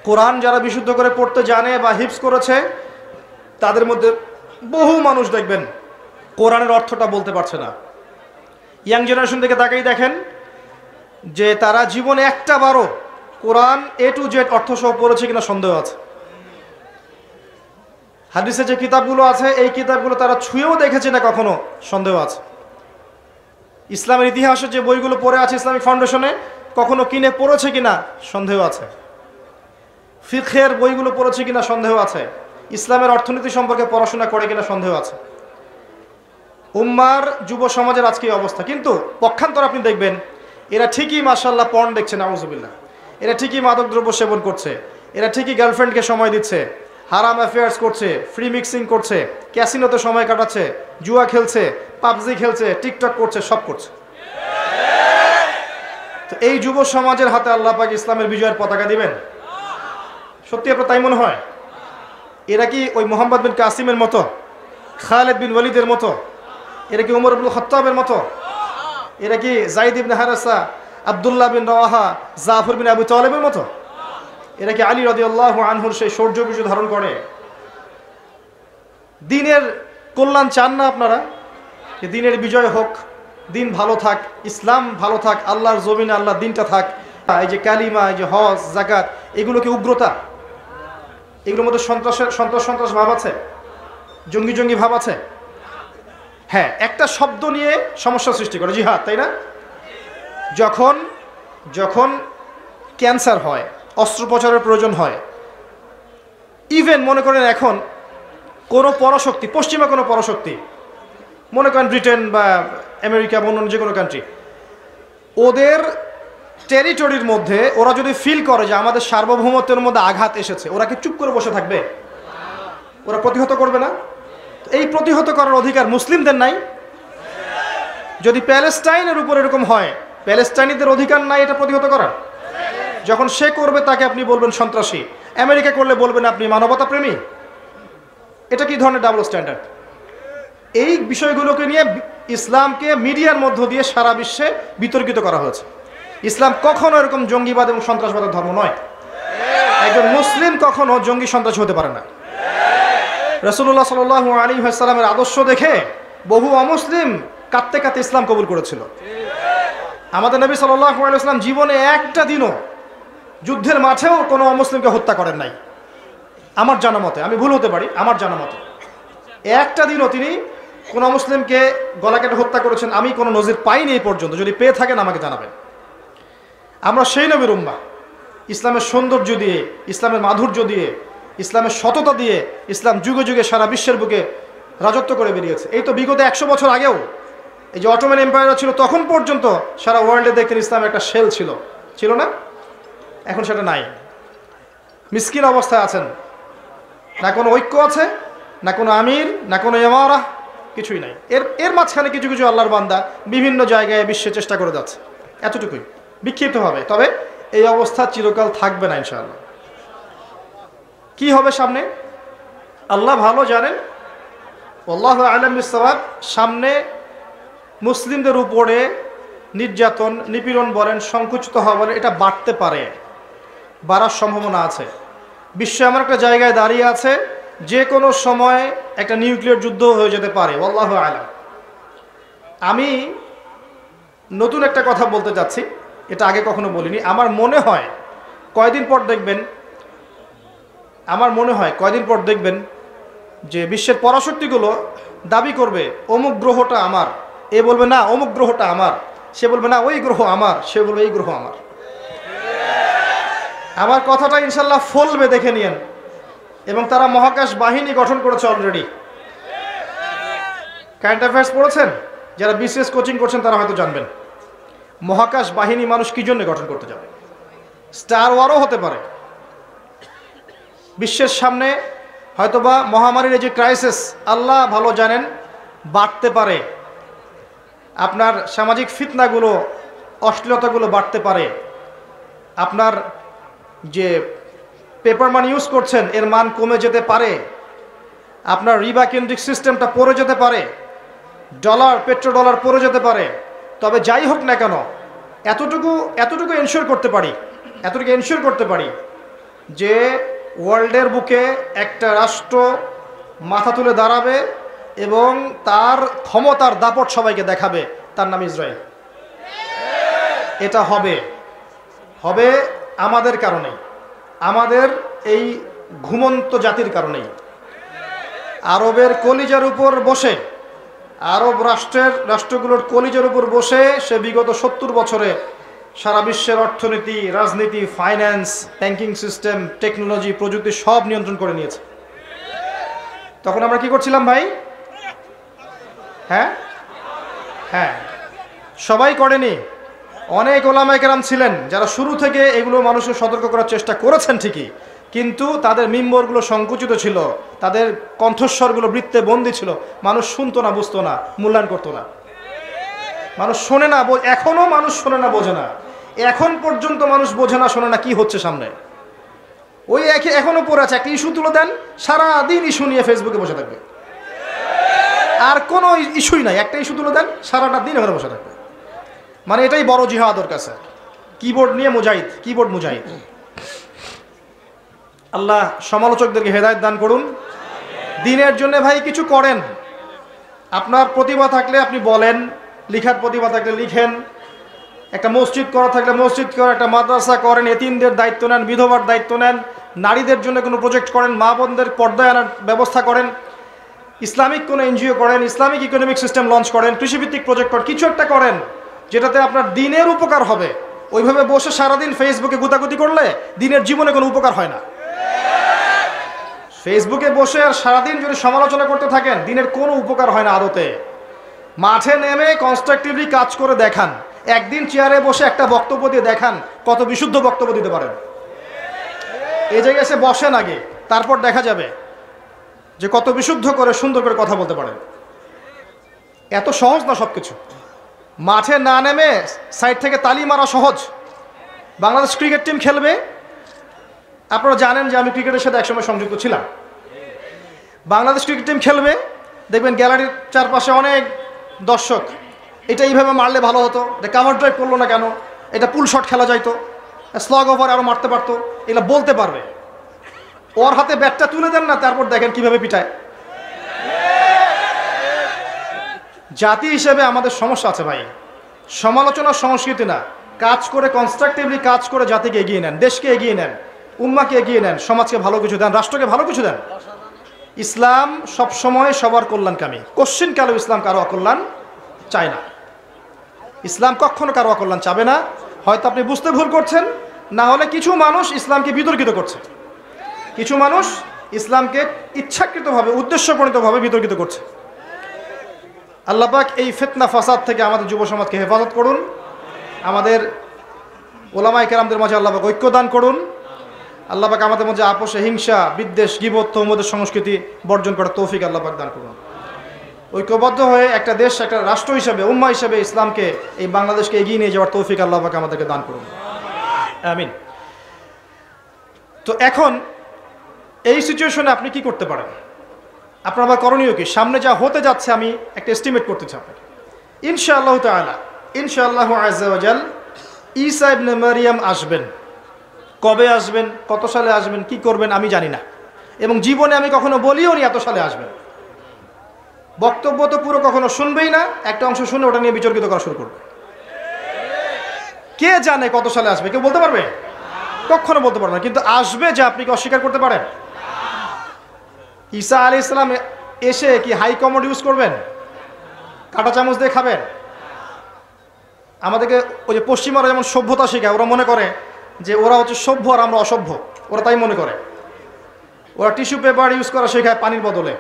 Speaker 1: কোরআন যারা বিশুদ্ধ করে পড়তে জানে বা হিফজ করেছে, তাদের মধ্যে বহু মানুষ দেখবেন কোরআনের অর্থটা বলতে পারছে না। ইয়াং জেনারেশন থেকে তাকাই দেখেন যে তারা জীবনে একটা বারও কোরআন A to Z অর্থসহ পড়েছে কিনা সন্দেহ আছে। হাদিসে যে কিতাবগুলো আছে এই কিতাবগুলো তারা ছুঁয়েও দেখেছে না কখনো, সন্দেহ আছে। ইসলামের ইতিহাসে যে বইগুলো পড়ে আছে ইসলামিক ফাউন্ডেশনে, কখনো কিনে পড়েছে কিনা সন্দেহ আছে। ফিকহের বইগুলো পড়েছে কিনা সন্দেহ আছে। ইসলামের অর্থনীতি সম্পর্কে পড়াশোনা করে কিনা সন্দেহ আছে। উম্মার যুব সমাজের আজকে এই অবস্থা। কিন্তু পক্ষান্তর আপনি দেখবেন এরা ঠিকই মাশাআল্লাহ পর্ন দেখছে, নাউজুবিল্লাহ। এরা ঠিকই মাদক দ্রব্য সেবন করছে, এরা ঠিকই গার্লফ্রেন্ডকে সময় দিচ্ছে, হারাম অ্যাফেয়ার্স করছে, ফ্রি মিক্সিং করছে, ক্যাসিনোতে সময় কাটাচ্ছে, জুয়া খেলছে, পাবজি খেলছে, টিকটক করছে, সব করছে। তো এই যুব সমাজের হাতে আল্লাহ পাক ইসলামের বিজয়ের পতাকা দিবেন? সত্যি আপনার তাই মনে হয়? এরা কি ওই মোহাম্মদ বিন কাসিমের মতো, খালেদ বিন ওয়ালিদের মতো, এরা কি উমর ইবনে খাত্তাবের মতো, এরা কি যায়েদ ইবনে হারেসা, আব্দুল্লাহ বিন রাওয়াহা, জাফর বিন আবু তালেবের মতো? এরা কি আলী রাদিয়াল্লাহু আনহুর সেই শৌর্য বিজয় ধারণ করে? দিনের কল্যাণ চান না আপনারা? যে দিনের বিজয় হোক, দিন ভালো থাক, ইসলাম ভালো থাক, আল্লাহর জমিনে আল্লাহর দিনটা থাক। এই যে কালিমা, এই যে হজ, যাকাত, এগুলো কি উগ্রতা? এগুলোর মধ্যে সন্ত্রাস ভাব আছে, জঙ্গি ভাব আছে? হ্যাঁ, একটা শব্দ নিয়ে সমস্যা সৃষ্টি করে, জিহাদ, তাই না? যখন ক্যান্সার হয়, অস্ত্রোপচারের প্রয়োজন হয়, ইভেন মনে করেন এখন কোনো পরাশক্তি, পশ্চিমা কোনো পরাশক্তি, মনে করেন ব্রিটেন বা আমেরিকা বা অন্য যে কোনো কান্ট্রি, ওদের টেরিটরির মধ্যে ওরা যদি ফিল করে যে আমাদের সার্বভৌমত্বের মধ্যে আঘাত এসেছে, ওরা কি চুপ করে বসে থাকবে? ওরা প্রতিহত করবে না? এই প্রতিহত করার অধিকার মুসলিমদের নাই? যদি প্যালেস্টাইনের উপর এরকম হয়, প্যালেস্টাইনিদের অধিকার নাই এটা প্রতিহত করার? যখন সে করবে তাকে আপনি বলবেন সন্ত্রাসী, আমেরিকা করলে বলবেন আপনি মানবতা প্রেমী। এটা কি ধরনের ডাবল স্ট্যান্ডার্ড? এই বিষয়গুলোকে নিয়ে ইসলামকে মিডিয়ার মধ্য দিয়ে সারা বিশ্বে বিতর্কিত করা হয়েছে। ইসলাম কখনো এরকম জঙ্গিবাদ এবং সন্ত্রাসবাদের ধর্ম নয়। একজন মুসলিম কখনো জঙ্গি সন্ত্রাসী হতে পারে না। রাসূলুল্লাহ সাল্লাল্লাহু আলাইহি ওয়াসাল্লামের আদর্শ দেখে বহু অমুসলিম কাঁদতে কাঁদতে ইসলাম কবুল করেছিল। আমাদের নবী সাল্লাল্লাহু আলাইহি ওয়াসাল্লাম জীবনে একটা দিনও যুদ্ধের মাঠেও কোনো অমুসলিমকে হত্যা করেন নাই আমার জানা মতে। আমি ভুল হতে পারি, আমার জানা মতে একটা দিনও তিনি কোনো অমুসলিমকে গলা কেটে হত্যা করেছেন আমি কোনো নজির পাইনি এই পর্যন্ত। যদি পেয়ে থাকেন আমাকে জানাবেন। আমরা সেই নবীর উম্মাহ, ইসলামের সৌন্দর্য দিয়ে, ইসলামের মাধুর্য দিয়ে, ইসলামের সততা দিয়ে ইসলাম যুগে যুগে সারা বিশ্বের বুকে রাজত্ব করে বেরিয়েছে। এই তো বিগত 100 বছর আগেও এই যে অটোমান এম্পায়ার ছিল, তখন পর্যন্ত সারা ওয়ার্ল্ডে দেখতেন ইসলামের একটা শেল ছিল না? এখন সেটা নাই। মিসকিন অবস্থায় আছেন, না কোনো ঐক্য আছে, না কোনো আমির, না কোনো ইমারা, কিছুই নাই। এর মাঝখানে কিছু কিছু আল্লাহর বান্দা বিভিন্ন জায়গায় বিশ্বে চেষ্টা করে যাচ্ছে, এতটুকুই। বিক্ষিপ্ত হবে, তবে এই অবস্থা চিরকাল থাকবে না ইনশাআল্লাহ। কি হবে সামনে আল্লাহ ভালো জানেন, আল্লাহু আ'লাম বিস-সাওয়াব। সামনে মুসলিমদের উপরে নির্যাতন, নিপীড়ন বলেন, সংকুচিত হওয়া বলেন, এটা বাড়তে পারে, বাড়ার সম্ভাবনা আছে। বিশ্ব এমন একটা জায়গায় দাঁড়িয়ে আছে যে কোনো সময় একটা নিউক্লিয়ার যুদ্ধ হয়ে যেতে পারে, আল্লাহু আ'লাম। আমি নতুন একটা কথা বলতে যাচ্ছি, এটা আগে কখনো বলিনি। আমার মনে হয় কয়দিন পর দেখবেন যে বিশ্বের পরাশক্তিগুলো দাবি করবে অমুক গ্রহটা আমার, এ বলবে না অমুক গ্রহটা আমার, সে বলবে না ওই গ্রহ আমার, সে বলবে এই গ্রহ আমার। আমার কথাটা ইনশাল্লাহ ফলবে, দেখে নিয়েন। এবং তারা মহাকাশ বাহিনী গঠন করেছে অলরেডি। কারেন্ট অ্যাফেয়ার্স পড়েছেন? যারা বিসিএস কোচিং করছেন তারা হয়তো জানবেন মহাকাশ বাহিনী মানুষ কি জন্য গঠন করতে যাবে। স্টার ওয়ারও হতে পারে। বিশ্বের সামনে হয়তোবা মহামারীর যে ক্রাইসিস আল্লাহ ভালো জানেন বাড়তে পারে, আপনার সামাজিক ফিতনাগুলো, অশ্লীলতাগুলো বাড়তে পারে, আপনার যে পেপার মানি ইউজ করছেন এর মান কমে যেতে পারে, আপনার রিবা কেন্দ্রিক সিস্টেমটা পড়ে যেতে পারে, ডলার পেট্রোডলার পড়ে যেতে পারে, তবে যাই হোক না কেন এতটুকু এনশিওর করতে পারি যে ওয়ার্ল্ডের বুকে একটা রাষ্ট্র মাথা তুলে দাঁড়াবে এবং তার ক্ষমতার দাপট সবাইকে দেখাবে, তার নাম ইসরায়েল। এটা হবে আমাদের কারণেই, আমাদের এই ঘুমন্ত জাতির কারণেই। আরবের কলিজার উপর বসে, আরব রাষ্ট্রগুলোর কলিজার উপর বসে সে বিগত 70 বছরে সারা বিশ্বের অর্থনীতি, রাজনীতি, ফাইন্যান্স, ব্যাংকিং সিস্টেম, টেকনোলজি, প্রযুক্তি সব নিয়ন্ত্রণ করে নিয়েছে। তখন আমরা কি করছিলাম ভাই? হ্যাঁ, সবাই করেনি। অনেক ওলামায়ে কেরাম ছিলেন যারা শুরু থেকে এগুলো মানুষকে সতর্ক করার চেষ্টা করেছেন ঠিকই, কিন্তু তাদের মিম্বরগুলো সংকুচিত ছিল, তাদের কণ্ঠস্বরগুলো বৃত্তে বন্দী ছিল, মানুষ শুনতো না, বুঝতো না, মূল্যায়ন করতো না। মানুষ শোনে না, এখনো মানুষ শোনে না, বোঝে না। এখন পর্যন্ত মানুষ বোঝে না, শোনে না কি হচ্ছে সামনে। ওই এখনো পড়ে আছে, একটা ইস্যু তুলে দেন, সারাদিন ইস্যু নিয়ে ফেসবুকে বসে থাকবে, আর কোনো ইস্যুই নাই। একটা ইস্যু তুলে দেন, সারাটা দিন ওখানে বসে থাকবে। মানে এটাই বড় জিহাদ ওর কাছে, কিবোর্ড নিয়ে মুজাহিদ। আল্লাহ সমালোচকদেরকে হেদায়েত দান করুন। দ্বীনের জন্য ভাই কিছু করেন। আপনার প্রতিভা থাকলে আপনি বলেন, লিখার প্রতিভা থাকলে লিখেন, একটা মসজিদ করা থাকলে মসজিদ করেন, একটা মাদ্রাসা করেন, এতিমদের দায়িত্ব নেন, বিধবার দায়িত্ব নেন, নারীদের জন্য কোনো প্রজেক্ট করেন, মা বোনদের পর্দায় আনার ব্যবস্থা করেন, ইসলামিক কোনো এনজিও করেন, ইসলামিক ইকোনমিক সিস্টেম লঞ্চ করেন, কৃষিভিত্তিক প্রজেক্ট করেন, কিছু একটা করেন যেটাতে আপনার দ্বীনের উপকার হবে। ওইভাবে বসে সারাদিন ফেসবুকে গুতাগুতি করলে দ্বীনের জীবনে কোনো উপকার হয় না। ফেসবুকে বসে আর সারাদিন যদি সমালোচনা করতে থাকেন, দ্বীনের কোনো উপকার হয় না আদতে। মাঠে নেমে কনস্ট্রাকটিভলি কাজ করে দেখান, একদিন চেয়ারে বসে একটা বক্তব্য দিয়ে দেখান কত বিশুদ্ধ বক্তব্য দিতে পারেন। এই জায়গায় এসে বসেন আগে, তারপর দেখা যাবে যে কত বিশুদ্ধ করে সুন্দর করে কথা বলতে পারেন। এত সহজ না সবকিছু। মাঠে না নেমে সাইড থেকে তালি মারা সহজ। বাংলাদেশ ক্রিকেট টিম খেলবে, আপনারা জানেন যে আমি ক্রিকেটের সাথে একসময় সংযুক্ত ছিলাম। বাংলাদেশ ক্রিকেট টিম খেলবে, দেখবেন গ্যালারির চারপাশে অনেক দর্শক, এটা এইভাবে মারলে ভালো হতো, এটা কাভার ড্রাইভ করলো না কেন, এটা পুল শট খেলা যাইতো, স্লগ ওভার আরও মারতে পারতো, এগুলো বলতে পারবে। ওর হাতে ব্যাটটা তুলে দেন না, তারপর দেখেন কিভাবে পিটায়। জাতি হিসেবে আমাদের সমস্যা আছে ভাই। সমালোচনার সংস্কৃতি না, কাজ করে কনস্ট্রাকটিভলি কাজ করে জাতিকে এগিয়ে নেন, দেশকে এগিয়ে নেন, উম্মাকে এগিয়ে নেন, সমাজকে ভালো কিছু দেন, রাষ্ট্রকে ভালো কিছু দেন। ইসলাম সবসময় সবার কল্যাণকামী, কোশ্চিন কালেও ইসলাম কারো অকল্যাণ চায় না। ইসলাম কখনো কারো অকল্যাণ চাবে না। হয়তো আপনি বুঝতে ভুল করছেন, না হলে কিছু মানুষ ইসলামকে বিতর্কিত করছে, কিছু মানুষ ইসলামকে ইচ্ছাকৃতভাবে উদ্দেশ্যপ্রণীতভাবে বিতর্কিত করছে। আল্লাহ পাক এই ফিতনা ফাসাদ থেকে আমাদের যুব সমাজকে হেফাজত করুন। আমাদের ওলামায়ে কেরামদের মাঝে আল্লাহ পাক ঐক্য দান করুন। আল্লাহ পাক আমাদের মধ্যে আপোষে হিংসা, বিদ্বেষ, গীবত, তহমতের সংস্কৃতি বর্জন করার তৌফিক আল্লাহ পাক দান করুন। ঐক্যবদ্ধ হয়ে একটা দেশ, একটা রাষ্ট্র হিসেবে, উম্মাহ হিসেবে ইসলামকে, এই বাংলাদেশকে এগিয়ে নিয়ে যাওয়ার তৌফিক আল্লাহ পাক আমাদেরকে দান করুন, আমিন। তো এখন এই সিচুয়েশনে আপনি কি করতে পারেন? আপনার আবার করণীয় কি? সামনে যা হতে যাচ্ছে আমি একটা এস্টিমেট করতে চাই আপনাকে। ইনশাআল্লাহ তাআলা, ইনশাআল্লাহু আযজা ওয়া জাল, ঈসা ইবনে মারইয়াম আসবেন। কবে আসবেন, কত সালে আসবেন, কি করবেন আমি জানি না, এবং জীবনে আমি কখনো বলিও নি এত সালে আসবেন। বক্তব্য তো পুরো কখনো শুনবেই না, একটা অংশ শুনে ওটা নিয়ে বিতর্কিত করা শুরু করবে। কে জানে কত সালে আসবে? কেউ বলতে পারবে? কখনো বলতে পারবে না। কিন্তু আসবে যে আপনি কি অস্বীকার করতে পারেন? ঈসা আলাইহিস সালাম এসে কি হাই কমোড ইউজ করবেন? কাঁটা চামচ দিয়ে খাবেন? আমাদেরকে ওই যে পশ্চিমারা যেমন সভ্যতা শেখায়, ওরা মনে করে যে ওরা হচ্ছে সভ্য আর আমরা অসভ্য, ওরা তাই মনে করে। ওরা টিস্যু পেপার ইউজ করা শেখায় পানির বদলে,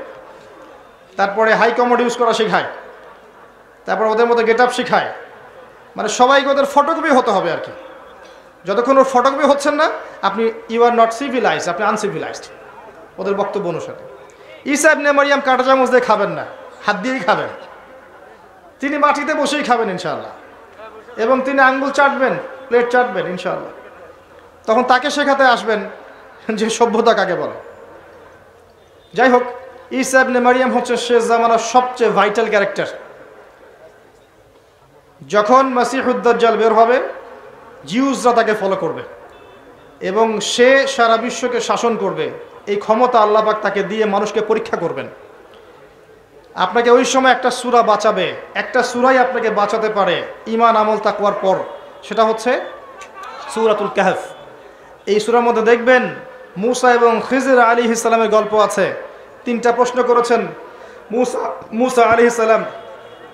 Speaker 1: তারপরে হাই কমোড ইউজ করা শেখায়, তারপর ওদের মধ্যে গেট আপ শেখায়। মানে সবাইকে ওদের ফটোকপি হতে হবে আর কি। যতক্ষণ ওর ফটোকপি হচ্ছেন না, আপনি ইউ আর নট সিভিলাইজড, আপনি আনসিভিলাইজড ওদের বক্তব্য অনুসারে। ঈসা ইবনে মারইয়াম কাঁটা চামচ দিয়ে খাবেন না, হাত দিয়েই খাবেন। তিনি মাটিতে বসেই খাবেন ইনশাআল্লাহ, এবং তিনি আঙ্গুল চাটবেন, প্লেট চাটবেন ইনশাআল্লাহ। তখন তাকে শেখাতে আসবেন যে সভ্যতা কাকে বলে। যাই হোক, ঈসা ইবনে মারিয়াম হচ্ছে শেষ জামানার সবচেয়ে ভাইটাল ক্যারেক্টার। যখন মাসিহুদ দাজ্জাল বের হবে, জিউসরা তাকে ফলো করবে এবং সে সারা বিশ্বকে শাসন করবে। এই ক্ষমতা আল্লাহ পাক তাকে দিয়ে মানুষকে পরীক্ষা করবেন। আপনাকে ওই সময় একটা সূরা বাঁচাবে, একটা সূরাই আপনাকে বাঁচাতে পারে ঈমান আমল তাকওয়ার পর, সেটা হচ্ছে সূরাতুল কাহফ। এই সূরার মধ্যে দেখবেন মূসা এবং খিজর আলাইহিস সালামের গল্প আছে। 3টা প্রশ্ন করেছেন মূসা আলাইহিস সালাম,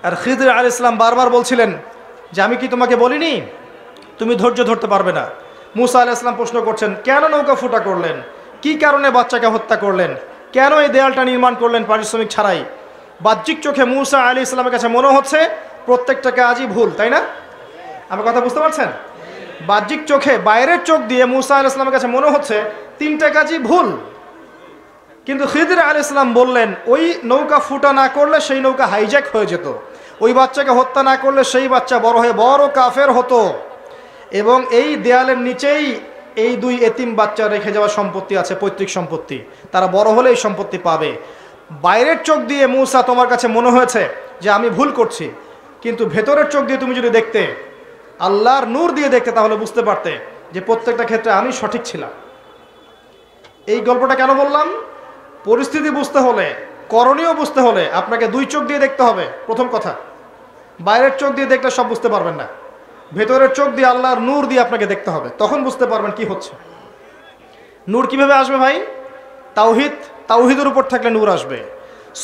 Speaker 1: আর খিজর আলাইহিস সালাম বারবার বলছিলেন যে আমি কি তোমাকে বলিনি তুমি ধৈর্য ধরতে পারবে না। মূসা আলাইহিস সালাম প্রশ্ন করছেন, কেন নৌকা ফুটা করলেন, কি কারণে বাচ্চাকে হত্যা করলেন, কেন এই দেয়ালটা নির্মাণ করলেন পারিশ্রমিক ছাড়াই। বাহ্যিক চোখে মূসা আলাইহিস সালামের কাছে মনে হচ্ছে প্রত্যেকটা কাজই ভুল, তাই না? আমার কথা বুঝতে পারছেন? বাহ্যিক চোখে, বাইরের চোখ দিয়ে মূসা আলাইহিস সালামের কাছে মনে হচ্ছে 3টা কাজই ভুল। কিন্তু খিদির আলাইহিস সালাম বললেন ওই নৌকা ফুটা না করলে সেই নৌকা হাইজ্যাক হয়ে যেত, ওই বাচ্চাকে হত্যা না করলে সেই বাচ্চা বড় হয়ে বড় কাফের হতো, এবং এই দেয়ালের নিচেই এই 2 এতিম বাচ্চা রেখে যাওয়া সম্পত্তি আছে, পৈতৃক সম্পত্তি, তারা বড় হলে এই সম্পত্তি পাবে। বাইরের চোখ দিয়ে মূসা তোমার কাছে মনে হয়েছে যে আমি ভুল করছি, কিন্তু ভেতরের চোখ দিয়ে তুমি যদি দেখতে, আল্লাহর নূর দিয়ে দেখতে, তাহলে বুঝতে পারতে যে প্রত্যেকটা ক্ষেত্রে আমি সঠিক ছিলাম। এই গল্পটা কেন বললাম? পরিস্থিতি বুঝতে হলে, করণীয় বুঝতে হলে আপনাকে 2 চোখ দিয়ে দেখতে হবে। প্রথম কথা, বাইরের চোখ দিয়ে দেখলে সব বুঝতে পারবেন না, ভেতরের চোখ দিয়ে আল্লাহর নূর দিয়ে আপনাকে দেখতে হবে, তখন বুঝতে পারবেন কি হচ্ছে। নূর কিভাবে আসবে ভাই? তাওহীদের উপর থাকলে নূর আসবে,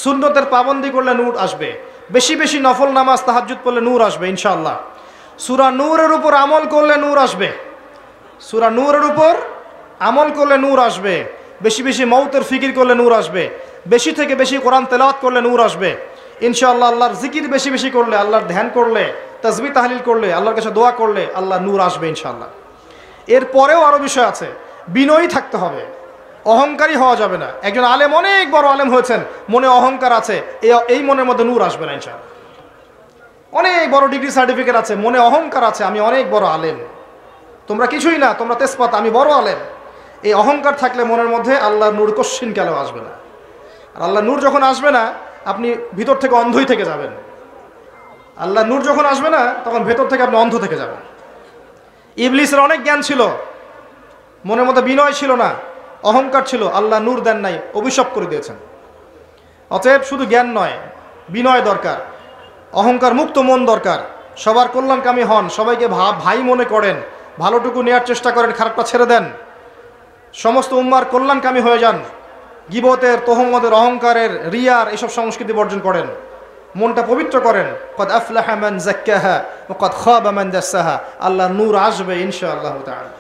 Speaker 1: সুন্নতের পাবন্দি করলে নূর আসবে, বেশি বেশি নফল নামাজ তাহাজ্জুদ পড়লে নূর আসবে ইনশাআল্লাহ। সূরা নূরের উপর আমল করলে নূর আসবে, সূরা নূরের উপর আমল করলে নূর আসবে, বেশি বেশি মৌতের ফিকির করলে নূর আসবে, বেশি থেকে বেশি কোরআন তেলাওয়াত করলে নূর আসবে ইনশাআল্লাহ। আল্লাহর জিকির বেশি বেশি করলে, আল্লাহর ধ্যান করলে, তাসবিহ তাহলিল করলে, আল্লাহর কাছে দোয়া করলে আল্লাহ নূর আসবে ইনশাআল্লাহ। এরপরেও আরও বিষয় আছে, বিনয়ী থাকতে হবে, অহংকারী হওয়া যাবে না। একজন আলেম অনেক বড় আলেম হয়েছেন, মনে অহংকার আছে, এই মনের মধ্যে নূর আসবে না ইনশাআল্লাহ। অনেক বড় ডিগ্রি সার্টিফিকেট আছে, মনে অহংকার আছে, আমি অনেক বড় আলেম, তোমরা কিছুই না, তোমরা তেজপাত, আমি বড় আলেম, এই অহংকার থাকলে মনের মধ্যে আল্লাহর নূর কশ্চিন কালেও আসবে না। আর আল্লাহর নূর যখন আসবে না, আপনি ভিতর থেকে অন্ধই থেকে যাবেন। আল্লাহর নূর যখন আসবে না, তখন ভেতর থেকে আপনি অন্ধ থেকে যাবেন। ইবলিসের অনেক জ্ঞান ছিল, মনের মধ্যে বিনয় ছিল না, অহংকার ছিল, আল্লাহ নূর দেন নাই, অভিশাপ করে দিয়েছেন। অতএব শুধু জ্ঞান নয়, বিনয় দরকার, অহংকার মুক্ত মন দরকার, সবার কল্যাণকামী হন, সবাইকে ভাই মনে করেন, ভালোটুকু নেওয়ার চেষ্টা করেন, খারাপটা ছেড়ে দেন, সমস্ত উম্মার কল্যাণকামী হয়ে যান। গিবতের, তোহমতের, অহংকারের, রিয়ার এসব সংস্কৃতি বর্জন করেন, মনটা পবিত্র করেন। কদ আফলাহা মান যাক্কাহা ওয়া কদ খাবা মান দাসাহা। আল্লাহর নূর আসবে ইনশাআল্লাহ তাআলা।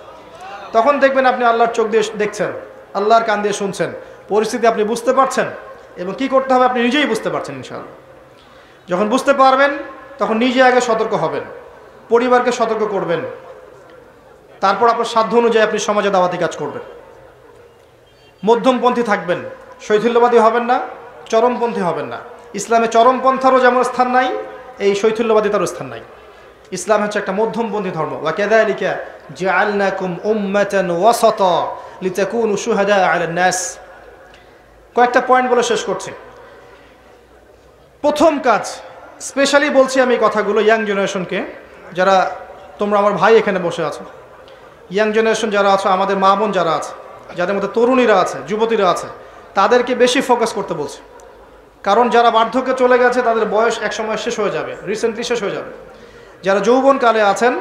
Speaker 1: তখন দেখবেন আপনি আল্লাহর চোখ দিয়ে দেখছেন, আল্লাহর কান দিয়ে শুনছেন, পরিস্থিতি আপনি বুঝতে পারছেন এবং কি করতে হবে আপনি নিজেই বুঝতে পারছেন ইনশাআল্লাহ। যখন বুঝতে পারবেন তখন নিজে আগে সতর্ক হবেন, পরিবারকে সতর্ক করবেন, তারপর আপনার সাধ্য অনুযায়ী আপনি সমাজে দাওয়াতি কাজ করবেন। মধ্যমপন্থী থাকবেন, শৈথিল্যবাদী হবেন না, চরমপন্থী হবেন না। ইসলামে চরমপন্থারও যেমন স্থান নাই, এই শৈথিল্যবাদিতারও স্থান নাই। ইসলাম হচ্ছে একটা মধ্যমপন্থী ধর্ম। ওয়া কাযালিকা জাআলনাকুম উম্মাতান ওয়াসাতা লিতাকুনু শুহাদা আলান নাস। কয়েকটা পয়েন্ট বলে শেষ করছি। প্রথম কাজ, স্পেশালি বলছি আমি কথাগুলো ইয়াং জেনারেশনকে, যারা তোমরা আমার ভাই এখানে বসে আছো, ইয়াং জেনারেশন যারা আছো, আমাদের মা বোন যারা আছে, যাদের মধ্যে তরুণীরা আছে, যুবতীরা আছে, তাদেরকে বেশি ফোকাস করতে বলছি। কারণ যারা বার্ধক্যে চলে গেছে তাদের বয়স একসময় শেষ হয়ে যাবে, রিসেন্টলি শেষ হয়ে যাবে। যারা যৌবনকালে আছেন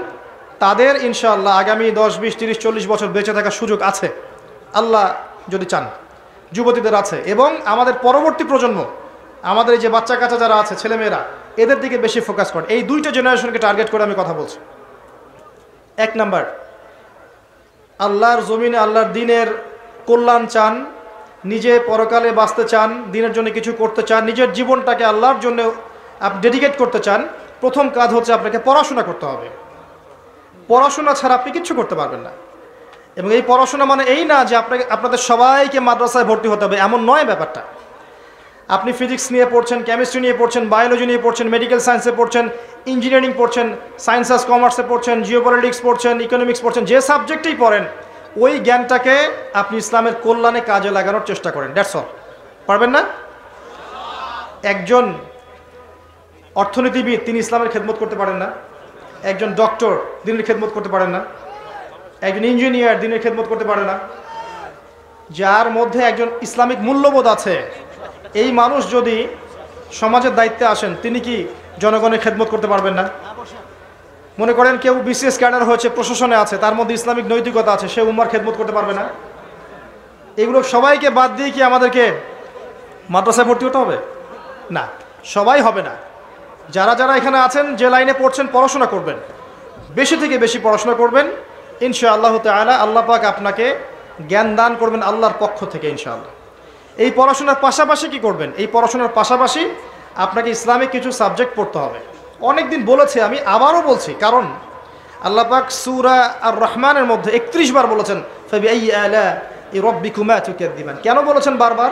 Speaker 1: তাদের ইনশাআল্লাহ আগামী 10, 20, 30, 40 বছর বেঁচে থাকার সুযোগ আছে, আল্লাহ যদি চান। যুবতীদের আছে, এবং আমাদের পরবর্তী প্রজন্ম, আমাদের এই যে বাচ্চা কাচ্চা যারা আছে, ছেলেমেয়েরা, এদের দিকে বেশি ফোকাস করে। এই 2টা জেনারেশনকে টার্গেট করে আমি কথা বলছি। 1 নাম্বার, আল্লাহর জমিনে আল্লাহর দ্বীনের কল্যাণ চান, নিজে পরকালে বাঁচতে চান, দ্বীনের জন্য কিছু করতে চান, নিজের জীবনটাকে আল্লাহর জন্য আপনি ডেডিকেট করতে চান, প্রথম কাজ হচ্ছে আপনাকে পড়াশোনা করতে হবে। পড়াশোনা ছাড়া আপনি কিচ্ছু করতে পারবেন না। এবং এই পড়াশোনা মানে এই না যে আপনাদের সবাইকে মাদ্রাসায় ভর্তি হতে হবে, এমন নয় ব্যাপারটা। আপনি ফিজিক্স নিয়ে পড়ছেন, কেমিস্ট্রি নিয়ে পড়ছেন, বায়োলজি নিয়ে পড়ছেন, মেডিকেল সায়েন্সে পড়ছেন, ইঞ্জিনিয়ারিং পড়ছেন, সায়েন্স আর কমার্সে পড়ছেন, জিওপলিটিক্স পড়ছেন, ইকোনমিক্স পড়ছেন, যে সাবজেক্টেই পড়েন, ওই জ্ঞানটাকে আপনি ইসলামের কল্যাণে কাজে লাগানোর চেষ্টা করেন। That's all. পারবেন না? একজন অর্থনীতিবিদ তিনি ইসলামের খেদমত করতে পারেন না? একজন ডক্টর দিনের খেদমত করতে পারেন না? একজন ইঞ্জিনিয়ার দিনের খেদমত করতে পারে না? যার মধ্যে একজন ইসলামিক মূল্যবোধ আছে, এই মানুষ যদি সমাজের দায়িত্বে আসেন, তিনি কি জনগণের খেদমত করতে পারবেন না? মনে করেন কেউ বিসিএস ক্যাডার হয়েছে, প্রশাসনে আছে, তার মধ্যে ইসলামিক নৈতিকতা আছে, সে উম্মার খেদমত করতে পারবে না? এগুলো সবাইকে বাদ দিয়ে কি আমাদেরকে মাদ্রাসায় ভর্তি হতে হবে? না, সবাই হবে না। যারা যারা এখানে আছেন, যে লাইনে পড়ছেন, পড়াশোনা করবেন, বেশি থেকে বেশি পড়াশোনা করবেন, ইনশাআল্লাহ তাআলা আল্লাহ পাক আপনাকে জ্ঞান দান করবেন আল্লাহর পক্ষ থেকে ইনশাআল্লাহ। এই পড়াশোনার পাশাপাশি কি করবেন? এই পড়াশোনার পাশাপাশি আপনাকে ইসলামিক কিছু সাবজেক্ট পড়তে হবে। অনেক দিন বলেছি, আমি আবারও বলছি, কারণ আল্লাহ পাক সূরা আর রহমানের মধ্যে 31 বার বলেছেন ফাবিআইয়ি আলা'i রাব্বিকুমা তুকাযযিবান। কেন বলেছেন বারবার?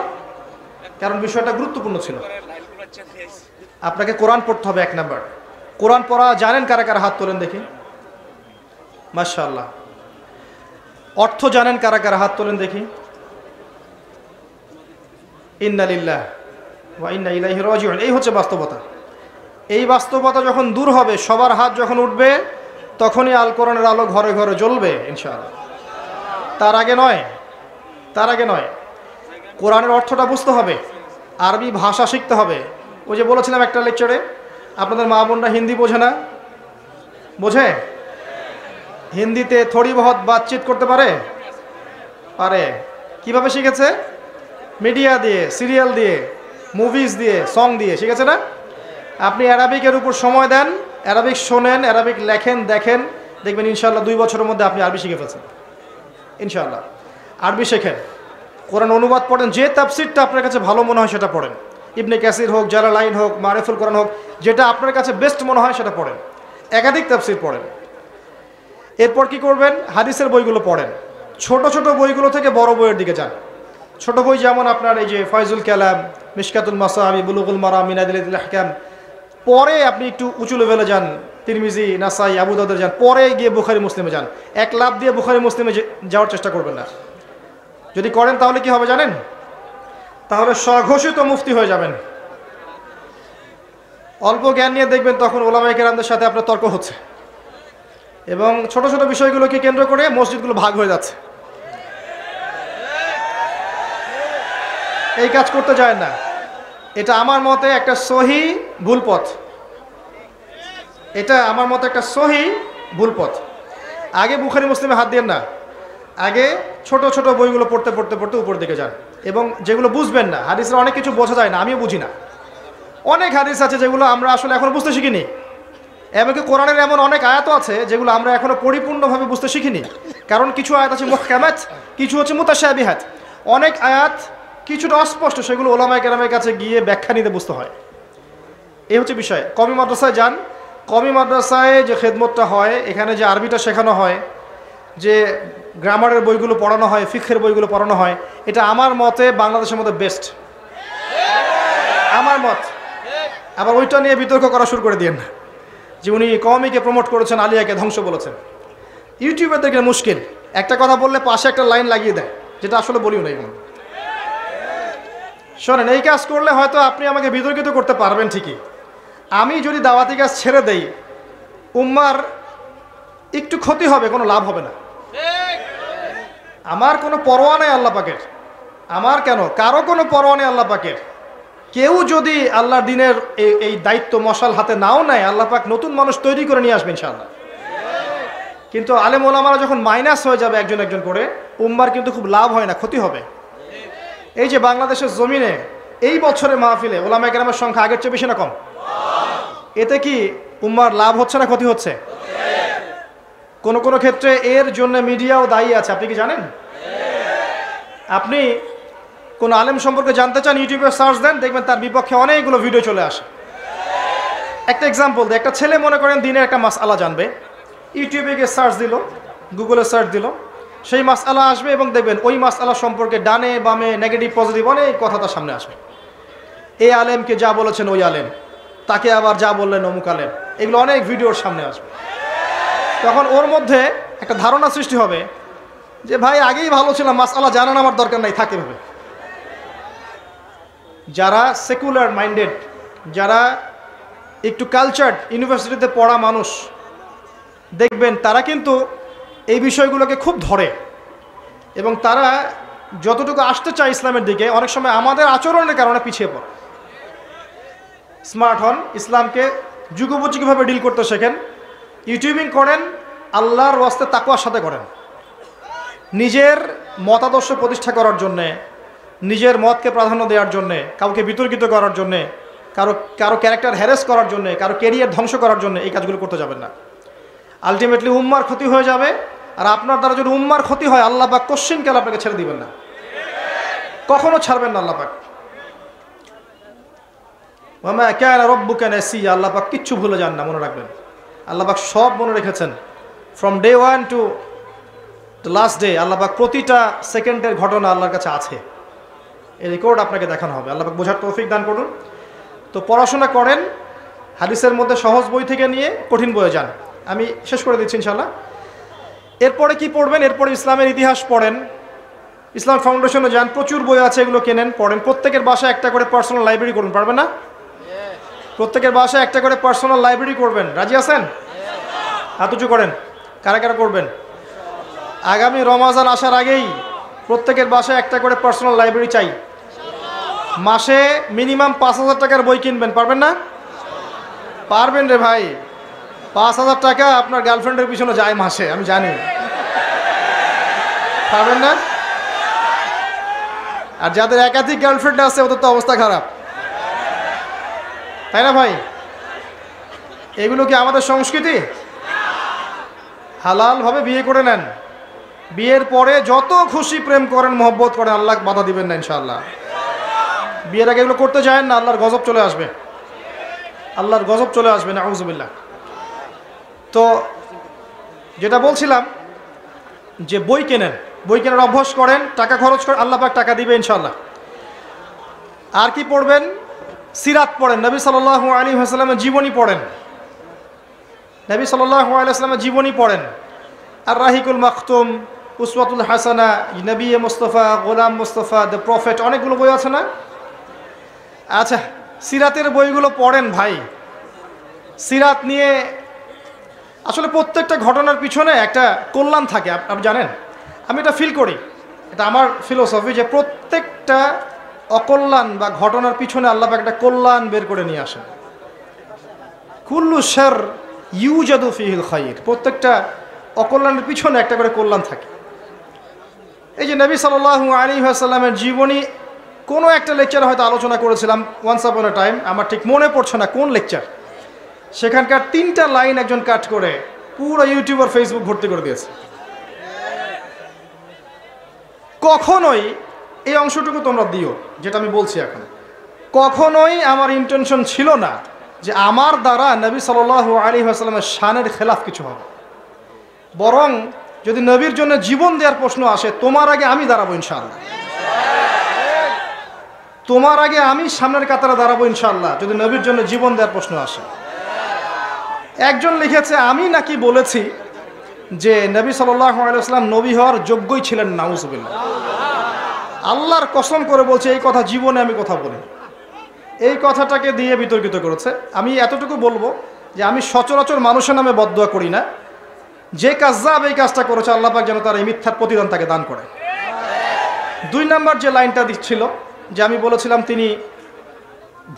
Speaker 1: কারণ বিষয়টা গুরুত্বপূর্ণ ছিল। আপনাকে কোরআন পড়তে হবে 1 নাম্বার। কোরআন পড়া জানেন কারা কারা? হাত তোলেন দেখি। মাশাআল্লাহ। অর্থ জানেন কারা কারা? হাত তোলেন দেখি। ইন্না লিল্লাহি ওয়া ইন্না ইলাইহি রাজিউন। এই হচ্ছে বাস্তবতা। এই বাস্তবতা যখন দূর হবে, সবার হাত যখন উঠবে, তখনই আল কোরআনের আলো ঘরে ঘরে জ্বলবে ইনশাআল্লাহ। তার আগে নয়, তার আগে নয়। কোরআনের অর্থটা বুঝতে হবে, আরবি ভাষা শিখতে হবে। ওই যে বলেছিলাম একটা লেকচারে, আপনাদের মা বোনরা হিন্দি বোঝে না? বোঝে? হিন্দিতে থোড়ি বহুত বাতচিত করতে পারে? পারে। কিভাবে শিখেছে? মিডিয়া দিয়ে, সিরিয়াল দিয়ে, মুভিজ দিয়ে, সং দিয়ে শিখেছে না? আপনি অ্যারাবিকের উপর সময় দেন, অ্যারাবিক শোনেন, অ্যারাবিক লেখেন, দেখেন, দেখবেন ইনশাআল্লাহ 2 বছরের মধ্যে আপনি আরবি শিখে ফেলছেন ইনশাআল্লাহ। আরবি শেখেন, কোরআন অনুবাদ পড়েন, যে তাফসিরটা আপনার কাছে ভালো মনে হয় সেটা পড়েন। ইবনে কাসির হোক, জালালাইন হোক, মারিফুল কোরআন হোক, যেটা আপনার কাছে বেস্ট মনে হয় সেটা পড়েন। একাধিক তাফসির পড়েন। এরপর কি করবেন? হাদিসের বইগুলো পড়েন। ছোট ছোট বইগুলো থেকে বড় বইয়ের দিকে যান। ছোট বই যেমন আপনার এই যে ফয়জুল কালাম, মিশকাতুল মাসাবি, বুলুগুল মারাম, মিনাদিল আহকাম। পরে আপনি একটু উঁচু লেভেলে যান, তিরমিজি, নাসাই, আবু দাউদের যান। পরে গিয়ে বুখারী মুসলিমে যান। এক লাফ দিয়ে বুখারী মুসলিমে যাওয়ার চেষ্টা করবেন না। যদি করেন তাহলে কি হবে জানেন? তাহলে স্বঘোষিত মুফতি হয়ে যাবেন। অল্প জ্ঞান নিয়ে দেখবেন তখন ওলামায়ে কেরামদের সাথে আপনার তর্ক হচ্ছে, এবং ছোট ছোট বিষয়গুলোকে কেন্দ্র করে মসজিদগুলো ভাগ হয়ে যাচ্ছে। এই কাজ করতে যায় না। এটা আমার মতে একটা সহি ভুল পথ। এটা আমার মতে একটা সহি ভুল পথ। আগে বুখারী মুসলিমে হাত দিয়েন না, আগে ছোট ছোট বইগুলো পড়তে পড়তে পড়তে উপর দিকে যান। এবং যেগুলো বুঝবেন না, হাদিসের অনেক কিছু বোঝা যায় না, আমিও বুঝি না। অনেক হাদিস আছে যেগুলো আমরা আসলে এখনো বুঝতে শিখিনি। এমনকি কোরআনের এমন অনেক আয়াতও আছে যেগুলো আমরা এখনো পরিপূর্ণভাবে বুঝতে শিখিনি। কারণ কিছু আয়াত আছে মুহকামাত, কিছু হচ্ছে মুতাশাবিহাত। অনেক আয়াত কিছুটা অস্পষ্ট, সেগুলো ওলামায়ে কেরামের কাছে গিয়ে ব্যাখ্যা নিতে বুঝতে হয়। এই হচ্ছে বিষয়। কওমি মাদ্রাসায় যান। কওমি মাদ্রাসায় যে খেদমতটা হয়, এখানে যে আরবিটা শেখানো হয়, যে গ্রামারের বইগুলো পড়ানো হয়, ফিকহের বইগুলো পড়ানো হয়, এটা আমার মতে বাংলাদেশের মধ্যে বেস্ট, আমার মত। আবার ওইটা নিয়ে বিতর্ক করা শুরু করে দিয়েন না যে উনি কওমিকে প্রমোট করেছেন, আলিয়াকে ধ্বংস বলেছেন। ইউটিউবের দেখে মুশকিল, একটা কথা বললে পাশে একটা লাইন লাগিয়ে দেয়, যেটা আসলে বলিও না। এমন শোনেন, এই কাজ করলে হয়তো আপনি আমাকে বিতর্কিত করতে পারবেন ঠিকই। আমি যদি দাওয়াতি কাজ ছেড়ে দেই, উম্মার একটু ক্ষতি হবে, কোনো লাভ হবে না। আমার কোনো পরোয়া নেই আল্লাহ পাকের, আমার কেন কারো কোনো পরোয়া নেই আল্লাহ পাকের। কেউ যদি আল্লাহর দিনের এই দায়িত্ব মশাল হাতে নাও নেয়, আল্লাহ পাক নতুন মানুষ তৈরি করে নিয়ে আসবে ইনশাআল্লাহ। কিন্তু আলেম ওলামারা যখন মাইনাস হয়ে যাবে একজন একজন করে, উম্মার কিন্তু খুব লাভ হয় না, ক্ষতি হবে। এই যে বাংলাদেশের জমিনে এই বছরের মাহফিলে ওলামায়ে কেরামের সংখ্যা আগের চেয়ে বেশি না কম? এতে কি উম্মার লাভ হচ্ছে না ক্ষতি হচ্ছে? কোন কোন ক্ষেত্রে এর জন্য মিডিয়াও দায়ী আছে, আপনি কি জানেন? আপনি কোন আলেম সম্পর্কে জানতে চান, ইউটিউবে সার্চ দেন, দেখবেন তার বিপক্ষে অনেকগুলো ভিডিও চলে আসে। একটা এক্সাম্পল দিই, একটা ছেলে মনে করেন দিনের একটা মাসআলা জানবে, ইউটিউবে গিয়ে সার্চ দিল, গুগলে সার্চ দিল, সেই মাসআলা আসবে এবং দেখবেন ওই মাসআলা সম্পর্কে ডানে বামে নেগেটিভ পজিটিভ অনেক কথা তার সামনে আসবে। এই আলেমকে যা বলেছেন ওই আলেম, তাকে আবার যা বললেন অমুক আলেম, এগুলো অনেক ভিডিওর সামনে আসবে। তখন ওর মধ্যে একটা ধারণা সৃষ্টি হবে যে ভাই আগেই ভালো ছিলাম, মাসআলা জানান আমার দরকার নাই, থাকে ভাবে। যারা সেকুলার মাইন্ডেড, যারা একটু কালচার্ড, ইউনিভার্সিটিতে পড়া মানুষ, দেখবেন তারা কিন্তু এই বিষয়গুলোকে খুব ধরে এবং তারা যতটুকু আসতে চায় ইসলামের দিকে অনেক সময় আমাদের আচরণের কারণে পিছিয়ে পড়ে। স্মার্ট হন, ইসলামকে যুগোপযোগীভাবে ডিল করতে শেখেন, ইউটিউবিং করেন, আল্লাহর ওয়াস্তে তাকওয়ার সাথে করেন। নিজের মতাদর্শ প্রতিষ্ঠা করার জন্যে, নিজের মতকে প্রাধান্য দেওয়ার জন্যে, কাউকে বিতর্কিত করার জন্যে, কারো ক্যারেক্টার হ্যারেস করার জন্যে, কারো ক্যারিয়ার ধ্বংস করার জন্য এই কাজগুলো করতে যাবেন না। আলটিমেটলি উম্মার ক্ষতি হয়ে যাবে, আর আপনার দ্বারা যদি উম্মার ক্ষতি হয় আল্লাহ পাক কোশ্চিনকাল আপনাকে ছেড়ে দিবেন না, কখনো ছাড়বেন না আল্লাহ পাক। ওয়ামা কানা রাব্বুকা নাসিয়া, আল্লাহ পাক কিচ্ছু ভুলে যান না, মনে রাখবেন। আল্লাহ পাক সব মনে রেখেছেন, from day 1 to the last day. আল্লাহ পাক প্রতিটা সেকেন্ডের ঘটনা আল্লাহর কাছে আছে, এই রেকর্ড আপনাকে দেখানো হবে। আল্লাহ পাক বোঝার তৌফিক দান করুন। তো পড়াশোনা করেন, হাদিসের মধ্যে সহজ বই থেকে নিয়ে কঠিন বইয়ে যান। আমি শেষ করে দিচ্ছি ইনশাআল্লাহ। এরপরে কি পড়বেন? এরপরে ইসলামের ইতিহাস পড়েন, ইসলাম ফাউন্ডেশনে যান, প্রচুর বই আছে, এগুলো কেনেন, পড়েন। প্রত্যেকের বাসায় একটা করে পার্সোনাল লাইব্রেরি করুন, পারবেন না? প্রত্যেকের বাসায় একটা করে পার্সোনাল লাইব্রেরি করবেন, রাজি আছেন? হাত উঁচু করেন, কারা কারা করবেন? আগামী রমাজান আসার আগেই প্রত্যেকের বাসায় একটা করে পার্সোনাল লাইব্রেরি চাই। মাসে মিনিমাম 5,000 টাকার বই কিনবেন, পারবেন না? পারবেন রে ভাই, 5,000 টাকা আপনার গার্লফ্রেন্ডের পিছনে যায় মাসে, আমি জানি। পারবেন না? আর যাদের একাধিক গার্লফ্রেন্ড আছে ওদের তো অবস্থা খারাপ, তাই না ভাই? এগুলো কি আমাদের সংস্কৃতি? হালালভাবে বিয়ে করে নেন, বিয়ের পরে যত খুশি প্রেম করেন, মহব্বত করেন, আল্লাহ বাধা দিবেন না ইনশাআল্লাহ। বিয়ের আগে এগুলো করতে যায়েন না, আল্লাহর গজব চলে আসবে, আল্লাহর গজব চলে আসবে, নাউযুবিল্লাহ। তো যেটা বলছিলাম যে বই কেনেন, বই কেনার অভ্যাস করেন, টাকা খরচ করেন, আল্লাহ পাক টাকা দিবে ইনশাআল্লাহ। আর কি পড়বেন? সিরাত পড়েন, নবী সাল্লাল্লাহু আলাইহি ওয়াসাল্লামের জীবনী পড়েন, নবী সাল্লাল্লাহু আলাইহি ওয়াসাল্লামের জীবনী পড়েন। আর রাহিকুল মাকতুম, উসওয়াতুল হাসানা, নবী মুস্তাফা, গোলাম মুস্তাফা, দ্য প্রফেট, অনেকগুলো বই আছে না? আচ্ছা, সিরাতের বইগুলো পড়েন ভাই। সিরাত নিয়ে আসলে প্রত্যেকটা ঘটনার পিছনে একটা কল্যাণ থাকে, আপনি জানেন। আমি এটা ফিল করি, এটা আমার ফিলোসফি, যে প্রত্যেকটা অকল্যাণ বা ঘটনার পিছনে আল্লাহ পাক একটা কল্যাণ বের করে নিয়ে আসেন। কুল্লু শার ইউজাদু ফিহিল খায়র, প্রত্যেকটা অকল্যাণের পিছনে একটা করে কল্যাণ থাকে। এই যে নবী সাল্লাল্লাহু আলাইহি ওয়াসাল্লামের জীবনী কোনো একটা লেকচারে হয়তো আলোচনা করেছিলাম ওয়ান্স আপন এ টাইম, আমার ঠিক মনে পড়ছে না কোন লেকচার। সেখানকার 3টা লাইন একজন কাট করে পুরো ইউটিউব আর ফেসবুক ভর্তি করে দিয়েছে। কখনোই এই অংশটুকু তোমরা দিও, যেটা আমি বলছি এখন। কখনোই আমার ইন্টেনশন ছিল না যে আমার দ্বারা নবী সাল্লাল্লাহু আলাইহি ওয়াসাল্লামের শানের খেলাফ কিছু হবে। বরং যদি নবীর জন্য জীবন দেওয়ার প্রশ্ন আসে, তোমার আগে আমি দাঁড়াবো ইনশাআল্লাহ, তোমার আগে আমি সামনের কাতারে দাঁড়াবো ইনশাআল্লাহ, যদি নবীর জন্য জীবন দেওয়ার প্রশ্ন আসে। একজন লিখেছে, আমি নাকি বলেছি যে নবী সাল্লাল্লাহু আলাইহি ওয়াসাল্লাম নবী হওয়ার যোগ্যই ছিলেন, নাউযুবিল্লাহ। আল্লাহর কসম করে বলছে, এই কথা জীবনে আমি কথা বলি। এই কথাটাকে দিয়ে বিতর্কিত করেছে। আমি এতটুকু বলবো যে আমি সচরাচর মানুষের নামে বদদুয়া করি না। যে কাজ্জাব এই কাজটা করেছে, আল্লাহ পাক যেন তার এই মিথ্যার প্রতিদান তাকে দান করে। 2 নাম্বার যে লাইনটা দিচ্ছিল, যে আমি বলেছিলাম তিনি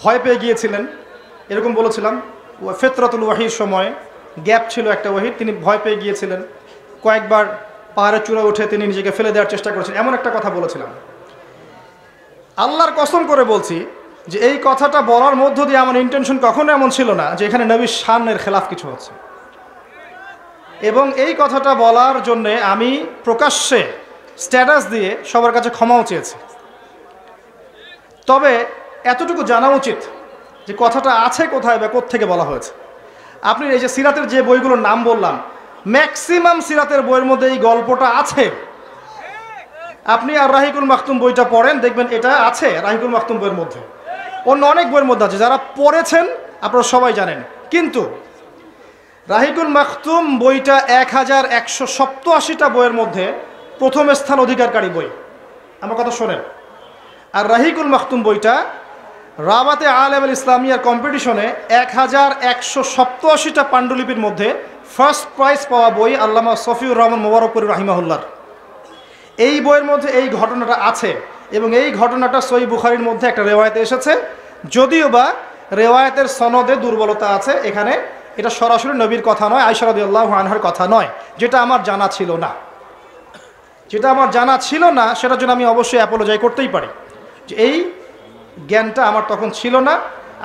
Speaker 1: ভয় পেয়ে গিয়েছিলেন, এরকম বলেছিলাম। ফিতরাতুল ওয়াহির সময় গ্যাপ ছিল একটা ওয়াহির, তিনি ভয় পেয়ে গিয়েছিলেন, কয়েকবার পাহাড়ের চূড়ায় উঠে তিনি নিজেকে ফেলে দেওয়ার চেষ্টা করেছেন, এমন একটা কথা বলেছিলাম। আল্লাহর কসম করে বলছি যে এই কথাটা বলার মধ্য দিয়ে আমার ইন্টেনশন কখনো এমন ছিল না যে এখানে নবীর শানের খেলাফ কিছু হচ্ছে। এবং এই কথাটা বলার জন্যে আমি প্রকাশ্যে স্ট্যাটাস দিয়ে সবার কাছে ক্ষমাও চেয়েছি। তবে এতটুকু জানা উচিত যে কথাটা আছে কোথায় বা কোত্থেকে বলা হয়েছে। আপনি এই যে সিরাতের যে বইগুলোর নাম বললাম, ম্যাক্সিমাম সিরাতের বইয়ের মধ্যে এই গল্পটা আছে। আপনি আর রাহিকুল মাকতুম বইটা পড়েন, দেখবেন এটা আছে রাহিকুল মাকতুম বইয়ের মধ্যে, অন্য অনেক বইয়ের মধ্যে আছে, যারা পড়েছেন আপনারা সবাই জানেন। কিন্তু রাহিকুল মাকতুম বইটা 1187টা বইয়ের মধ্যে প্রথম স্থান অধিকারকারী বই, আমার কথা শোনেন। আর রাহিকুল মাকতুম বইটা রাবাতে আলেম আল ইসলামিয়ার কম্পিটিশনে 1187টা পাণ্ডুলিপির মধ্যে ফার্স্ট প্রাইজ পাওয়া বই আল্লামা সফিউর রহমান মোবারকপুরি রাহিমাহুল্লাহর। এই বইয়ের মধ্যে এই ঘটনাটা আছে এবং এই ঘটনাটা সহিহ বুখারীর মধ্যে একটা রেওয়ায়েতে এসেছে, যদিও বা রেওয়ায়েতের সনদে দুর্বলতা আছে। এখানে এটা সরাসরি নবীর কথা নয়, আয়েশা রাদিয়াল্লাহু আনহার কথা নয়, যেটা আমার জানা ছিল না। সেটার জন্য আমি অবশ্যই অ্যাপোলোজাই করতেই পারি যে এই জ্ঞানটা আমার তখন ছিল না।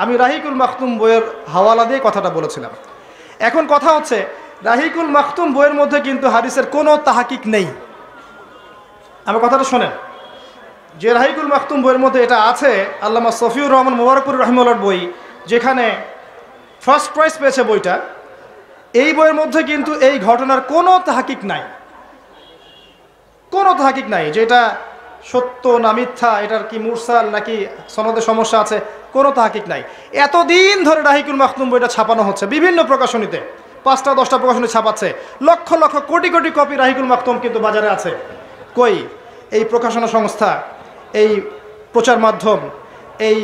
Speaker 1: আমি রাহিকুল মাখতুম বইয়ের হাওয়ালা দিয়ে কথাটা বলেছিলাম। এখন কথা হচ্ছে, রাহিকুল মাখতুম বইয়ের মধ্যে কিন্তু হাদিসের কোনো তাহাকিক নেই। আমার কথাটা শোনেন, যে রাহিকুল মাখতুম বইয়ের মধ্যে এটা আছে, আল্লামা সফিউর রহমান মোবারকপুরি রাহিমাহুল্লাহর বই, যেখানে ফার্স্ট প্রাইজ পেয়েছে বইটা, এই বইয়ের মধ্যে কিন্তু এই ঘটনার কোনো তাহাকিক নাই, যে এটা সত্য না মিথ্যা, এটার কি মুরসাল নাকি সনদে সমস্যা আছে, কোনো তাহাকিক নাই। এতদিন ধরে রাহিকুল মাখতুম বইটা ছাপানো হচ্ছে বিভিন্ন প্রকাশনীতে, 5টা 10টা প্রকাশনী ছাপাচ্ছে, লক্ষ লক্ষ কোটি কোটি কপি রাহিকুল মাখতুম কিন্তু বাজারে আছে। কই এই প্রকাশনা সংস্থা, এই প্রচার মাধ্যম, এই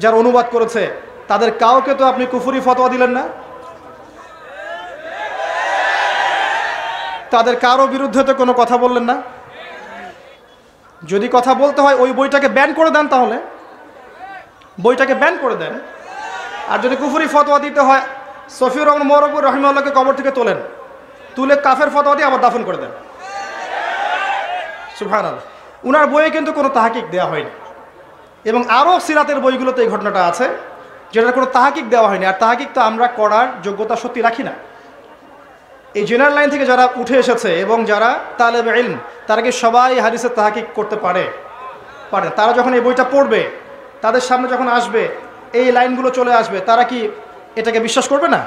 Speaker 1: যারা অনুবাদ করেছে, তাদের কাউকে তো আপনি কুফরি ফতোয়া দিলেন না, তাদের কারো বিরুদ্ধে তো কোনো কথা বললেন না। যদি কথা বলতে হয় ওই বইটাকে ব্যান করে দেন, তাহলে বইটাকে ব্যান করে দেন। আর যদি কুফরি ফতোয়া দিতে হয়, সফিউর রহমান মোবারকপুরি রাহিমাহুল্লাহকে কবর থেকে তুলে কাফের ফতোয়া দিয়ে আবার দাফন করে দেন। সুবহানাল্লাহ। উনার বইয়ে কিন্তু কোনো তাহাকিক দেওয়া হয়নি, এবং আরও সিরাতের বইগুলোতে এই ঘটনাটা আছে যেটার কোনো তাহাকিক দেওয়া হয়নি। আর তাহাকিক তো আমরা করার যোগ্যতা সত্যি রাখি না। এই জেনারেল লাইন থেকে যারা উঠে এসেছে এবং যারা তালেবে ইলম, তারা কি সবাই হাদিসের তাহাকিক করতে পারে? তারা যখন এই বইটা পড়বে, তাদের সামনে যখন আসবে, এই লাইনগুলো চলে আসবে, তারা কি এটাকে বিশ্বাস করবে না?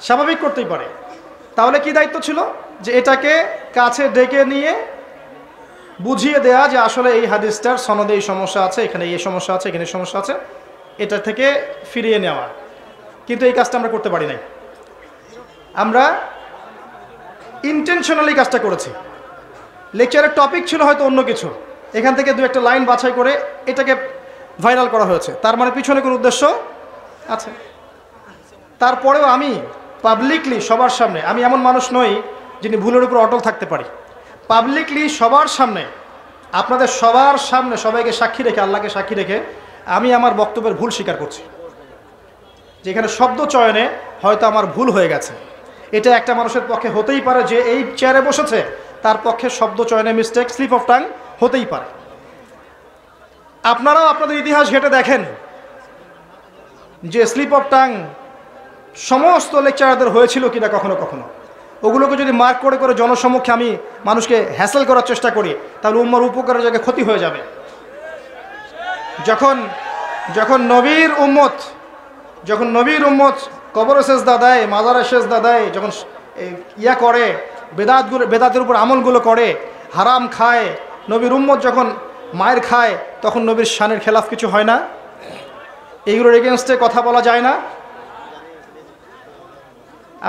Speaker 1: স্বাভাবিক করতেই পারে। তাহলে কি দায়িত্ব ছিল? যে এটাকে কাছে ডেকে নিয়ে বুঝিয়ে দেয়া যে আসলে এই হাদিসটার সনদে এই সমস্যা আছে, এখানে এই সমস্যা আছে, এখানে সমস্যা আছে, এটা থেকে ফিরিয়ে নেওয়া। কিন্তু এই কাজটা আমরা করতে পারি নাই। আমরা ইন্টেনশনালি কাজটা করেছি। লেকচারের টপিক ছিল হয়তো অন্য কিছু, এখান থেকে 2-1টা লাইন বাছাই করে এটাকে ভাইরাল করা হয়েছে, তার মানে পিছনে কোনো উদ্দেশ্য আছে। তারপরেও আমি পাবলিকলি সবার সামনে, আমি এমন মানুষ নই যিনি ভুলের উপর অটল থাকতে পারি। পাবলিকলি সবার সামনে, আপনাদের সবার সামনে, সবাইকে সাক্ষী রেখে, আল্লাহকে সাক্ষী রেখে আমি আমার বক্তব্যের ভুল স্বীকার করছি। যেখানে শব্দ চয়নে হয়তো আমার ভুল হয়ে গেছে, এটা একটা মানুষের পক্ষে হতেই পারে, যে এই চেয়ারে বসেছে তার পক্ষে শব্দ চয়নে মিস্টেক, স্লিপ অফ টাং হতেই পারে। আপনারাও আপনাদের ইতিহাস ঘেঁটে দেখেন যে স্লিপ অফ টাং সমস্ত লেকচারদের হয়েছিল কিনা কখনো কখনো। ওগুলোকে যদি মার্ক করে করে জনসম্মুখে আমি মানুষকে হ্যাসেল করার চেষ্টা করি, তাহলে উম্মার উপকারের জায়গায় ক্ষতি হয়ে যাবে। যখন নবীর উম্মত কবরে সেজদা দেয়, মাজারে সেজদা দেয়, যখন করে বেদাতের উপর আমলগুলো করে, হারাম খায়, নবীর উম্মত যখন মায়ের খায়, তখন নবীর শানের খেলাফ কিছু হয় না? এইগুলোর এগেনস্টে কথা বলা যায় না?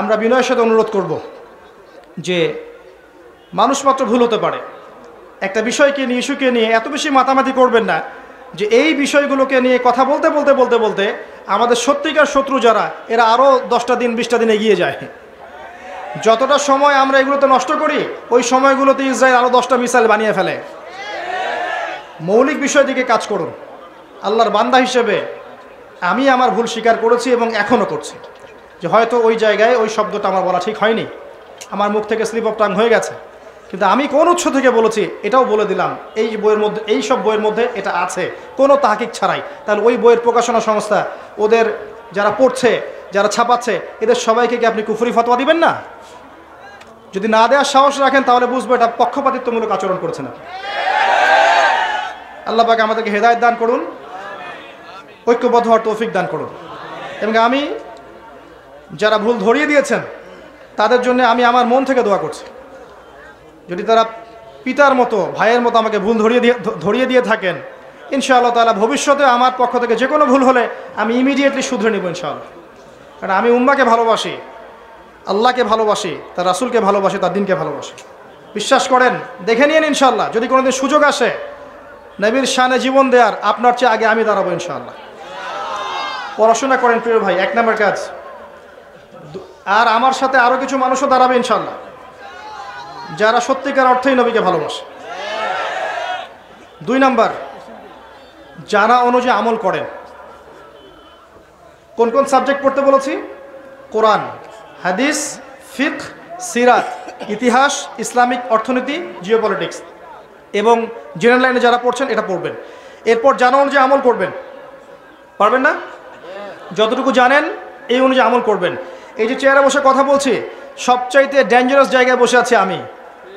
Speaker 1: আমরা বিনয়ের সাথে অনুরোধ করব যে মানুষ মাত্র ভুল হতে পারে, একটা বিষয়কে নিয়ে, ইস্যুকে নিয়ে এত বেশি মাতামাতি করবেন না যে এই বিষয়গুলোকে নিয়ে কথা বলতে বলতে বলতে বলতে আমাদের সত্যিকার শত্রু যারা, এরা আরও 10টা দিন 20টা দিন এগিয়ে যায়। যতটা সময় আমরা এগুলোতে নষ্ট করি, ওই সময়গুলোতে ইসরায়েল আরও 10টা মিসাইল বানিয়ে ফেলে। মৌলিক বিষয় দিকে কাজ করুন। আল্লাহর বান্দা হিসেবে আমি আমার ভুল স্বীকার করেছি এবং এখনও করছি, যে হয়তো ওই জায়গায় ওই শব্দটা আমার বলা ঠিক হয়নি, আমার মুখ থেকে স্লিপ অফ টাং হয়ে গেছে। কিন্তু আমি কোন উৎস থেকে বলেছি এটাও বলে দিলাম, এই বইয়ের মধ্যে, এই সব বইয়ের মধ্যে এটা আছে, কোনো তাহকিক ছাড়াই। তাহলে ওই বইয়ের প্রকাশনা সংস্থা, ওদের যারা পড়ছে, যারা ছাপাচ্ছে, এদের সবাইকে কি আপনি কুফরি ফতোয়া দিবেন না? যদি না দেওয়ার সাহস রাখেন, তাহলে বুঝবো এটা পক্ষপাতিত্বমূলক আচরণ করেছেন আপনি। আল্লাহ পাক আমাদেরকে হেদায়েত দান করুন, ঐক্যবদ্ধ হওয়ার তৌফিক দান করুন। এবং আমি যারা ভুল ধরিয়ে দিয়েছেন তাদের জন্য আমি আমার মন থেকে দোয়া করছি। যদি তারা পিতার মতো, ভাইয়ের মতো আমাকে ভুল ধরিয়ে দিয়ে থাকেন, ইনশাআল্লাহ তাআলা ভবিষ্যতে আমার পক্ষ থেকে যে কোনো ভুল হলে আমি ইমিডিয়েটলি শুধরে নেব ইনশাআল্লাহ। কারণ আমি উম্মাহকে ভালোবাসি, আল্লাহকে ভালোবাসি, তার রাসূলকে ভালোবাসি, তার দ্বীনকে ভালোবাসি। বিশ্বাস করেন, দেখে নিন ইনশাআল্লাহ, যদি কোনোদিন সুযোগ আসে নবীর শানে জীবন দেওয়ার, আপনার চেয়ে আগে আমি দাঁড়াবো ইনশাআল্লাহ। পড়াশোনা করেন প্রিয় ভাই, 1 নাম্বার কাজ। আর আমার সাথে আরো কিছু মানুষও দাঁড়াবে ইনশাআল্লাহ, যারা সত্যিকার অর্থেই নবীকে ভালোবাসে। 2 নাম্বার, জানা অনুযায়ী আমল করেন। কোন কোন সাবজেক্ট পড়তে বলেছি? কোরআন, হাদিস, ফিকহ, সিরাত, ইতিহাস, ইসলামিক অর্থনীতি, জিওপলিটিক্স এবং জেনারেল লাইনে যারা পড়ছেন এটা পড়বেন। এরপর জানা অনুযায়ী আমল করবেন। পারবেন না? যতটুকু জানেন এই অনুযায়ী আমল করবেন। এই যে চেয়ারে বসে কথা বলছি, সবচাইতে ডেঞ্জারাস জায়গায় বসে আছি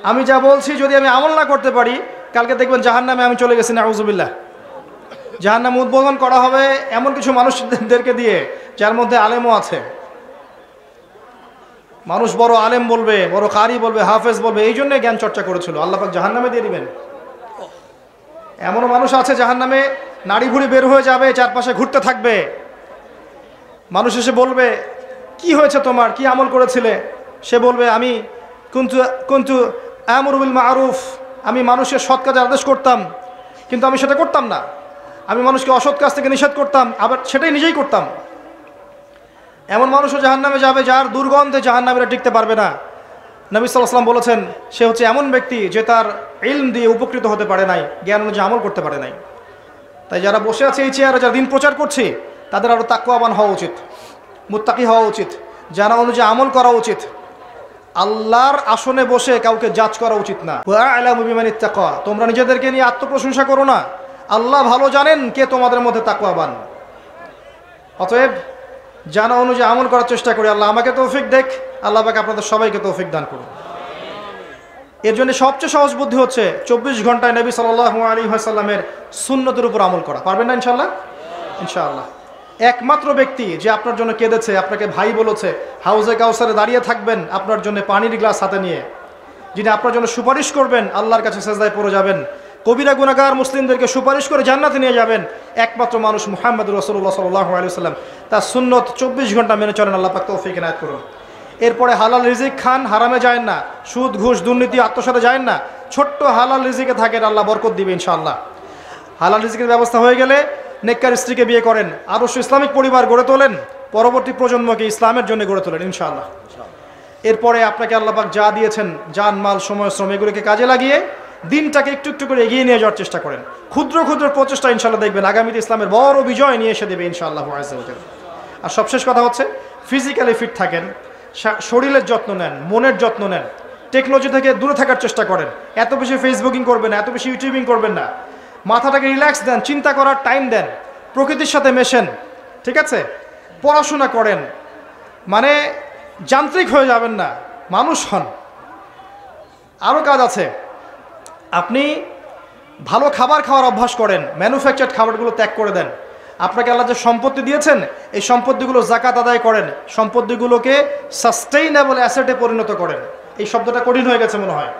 Speaker 1: আমি যা বলছি যদি আমি আমল না করতে পারি, কালকে দেখবেন জাহান্নামে আমি চলে গেছি, নাউযুবিল্লাহ। জাহান্নাম উদ্বোধন করা হবে এমন কিছু মানুষদেরকে দিয়ে যার মধ্যে আলেমও আছে। মানুষ বড় আলেম বলবে, বড় কারি বলবে, হাফেজ বলবে, এই জন্য জ্ঞান চর্চা করেছিল, আল্লাহ পাক জাহান্নামে দিয়ে দিবেন। এমনও মানুষ আছে জাহান্নামে নাড়ি ভুড়ি বের হয়ে যাবে, চারপাশে ঘুরতে থাকবে। মানুষ এসে বলবে, কি হয়েছে তোমার, কি আমল করেছিলে? সে বলবে, আমি কুনতু আমরু বিল মারুফ, আমি মানুষের সৎ কাজের আদেশ করতাম, কিন্তু আমি সেটা করতাম না। আমি মানুষকে অসৎ কাজ থেকে নিষেধ করতাম, আবার সেটাই নিজেই করতাম। এমন মানুষও জাহান্নামে যাবে যার দুর্গন্ধে জাহান্নামীরা টিকতে পারবে না। নবী সাল্লাল্লাহু আলাইহি ওয়াসাল্লাম বলেছেন, সে হচ্ছে এমন ব্যক্তি যে তার ইলম দিয়ে উপকৃত হতে পারে নাই, জ্ঞান অনুযায়ী আমল করতে পারে নাই। তাই যারা বসে আছে এই চেয়ারে, যারা দিন প্রচার করছে, তাদের আরও তাকওয়াবান হওয়া উচিত, মুত্তাকি হওয়া উচিত, জানা অনুযায়ী আমল করা উচিত। আল্লাহর আসনে বসে কাউকে জাজ করা উচিত না। ওয়া আ'লামু বিমানিত তাকওয়া, তোমরা নিজেদেরকে নিয়ে আত্মপ্রশংসা করো না, আল্লাহ ভালো জানেন কে তোমাদের মধ্যে তাকওয়াবান। অতএব জানা অনুযায়ী আমল করার চেষ্টা করি। আল্লাহ আমাকে তৌফিক দেখ, আল্লাহ পাক আপনাদের সবাইকে তৌফিক দান করুন। এর জন্য সবচেয়ে সহজ বুদ্ধি হচ্ছে 24 ঘন্টায় নবী সাল্লাল্লাহু আলাইহি ওয়াসাল্লামের সুন্নতের উপর আমল করা। পারবেন না ইনশাআল্লাহ? ইনশাআল্লাহ। একমাত্র ব্যক্তি যে আপনার জন্য কেঁদেছে, আপনাকে ভাই বলেছে, হাউজে কাউসারে দাঁড়িয়ে থাকবেন আপনার জন্য পানির গ্লাস হাতে নিয়ে, যিনি আপনার জন্য সুপারিশ করবেন, আল্লাহর কাছে সেজদায় পড়ে যাবেন, কবিরা গুনাহগার মুসলিমদেরকে সুপারিশ করে জান্নাতে নিয়ে যাবেন, একমাত্র মানুষ মুহাম্মদুর রাসূলুল্লাহ সাল্লাল্লাহু আলাইহি ওয়াসাল্লাম। তার সুন্নত 24 ঘন্টা মেনে চলেন, আল্লাহ পাক তৌফিক এনায়েত করুন। এরপরে হালাল রিজিক খান, হারামে যায়েন না, সুদ ঘুষ দুর্নীতি আত্মসাতে যায়েন না, ছোট্ট হালাল রিজিকে থাকেন, আল্লাহ বরকত দিবে ইনশাআল্লাহ। হালাল রিজিকের ব্যবস্থা হয়ে গেলে নেককার স্ত্রীকে বিয়ে করেন, আদর্শ ইসলামিক পরিবার গড়ে তোলেন, পরবর্তী প্রজন্মকে ইসলামের জন্য গড়ে তোলেন ইনশাআল্লাহ। এরপরে আপনাকে আল্লাহ পাক যা দিয়েছেন, জান মাল সময় শ্রম, এগুলোকে কাজে লাগিয়ে দিনটাকে একটু একটু করে এগিয়ে নিয়ে যাওয়ার চেষ্টা করেন। ক্ষুদ্র ক্ষুদ্র প্রচেষ্টা ইনশাআল্লাহ দেখবেন আগামীতে ইসলামের বড় বিজয় নিয়ে এসে দেবে ইনশাআল্লাহ আযজা ওয়া জাল্লা। আর সবশেষ কথা হচ্ছে, ফিজিক্যালি ফিট থাকেন, শরীরের যত্ন নেন, মনের যত্ন নেন, টেকনোলজি থেকে দূরে থাকার চেষ্টা করেন। এত বেশি ফেসবুকিং করবেন না, এত বেশি ইউটিউবিং করবেন না, মাথাটাকে রিল্যাক্স দেন, চিন্তা করার টাইম দেন, প্রকৃতির সাথে মেশেন, ঠিক আছে? পড়াশোনা করেন, মানে যান্ত্রিক হয়ে যাবেন না, মানুষ হন। আরও কাজ আছে, আপনি ভালো খাবার খাওয়ার অভ্যাস করেন, ম্যানুফ্যাকচার্ড খাবারগুলো ত্যাগ করে দেন। আপনাকে আল্লাহ যে সম্পত্তি দিয়েছেন, এই সম্পত্তিগুলো যাকাত আদায় করেন, সম্পত্তিগুলোকে সাস্টেইনেবল অ্যাসেটে পরিণত করেন। এই শব্দটা কঠিন হয়ে গেছে মনে হয়।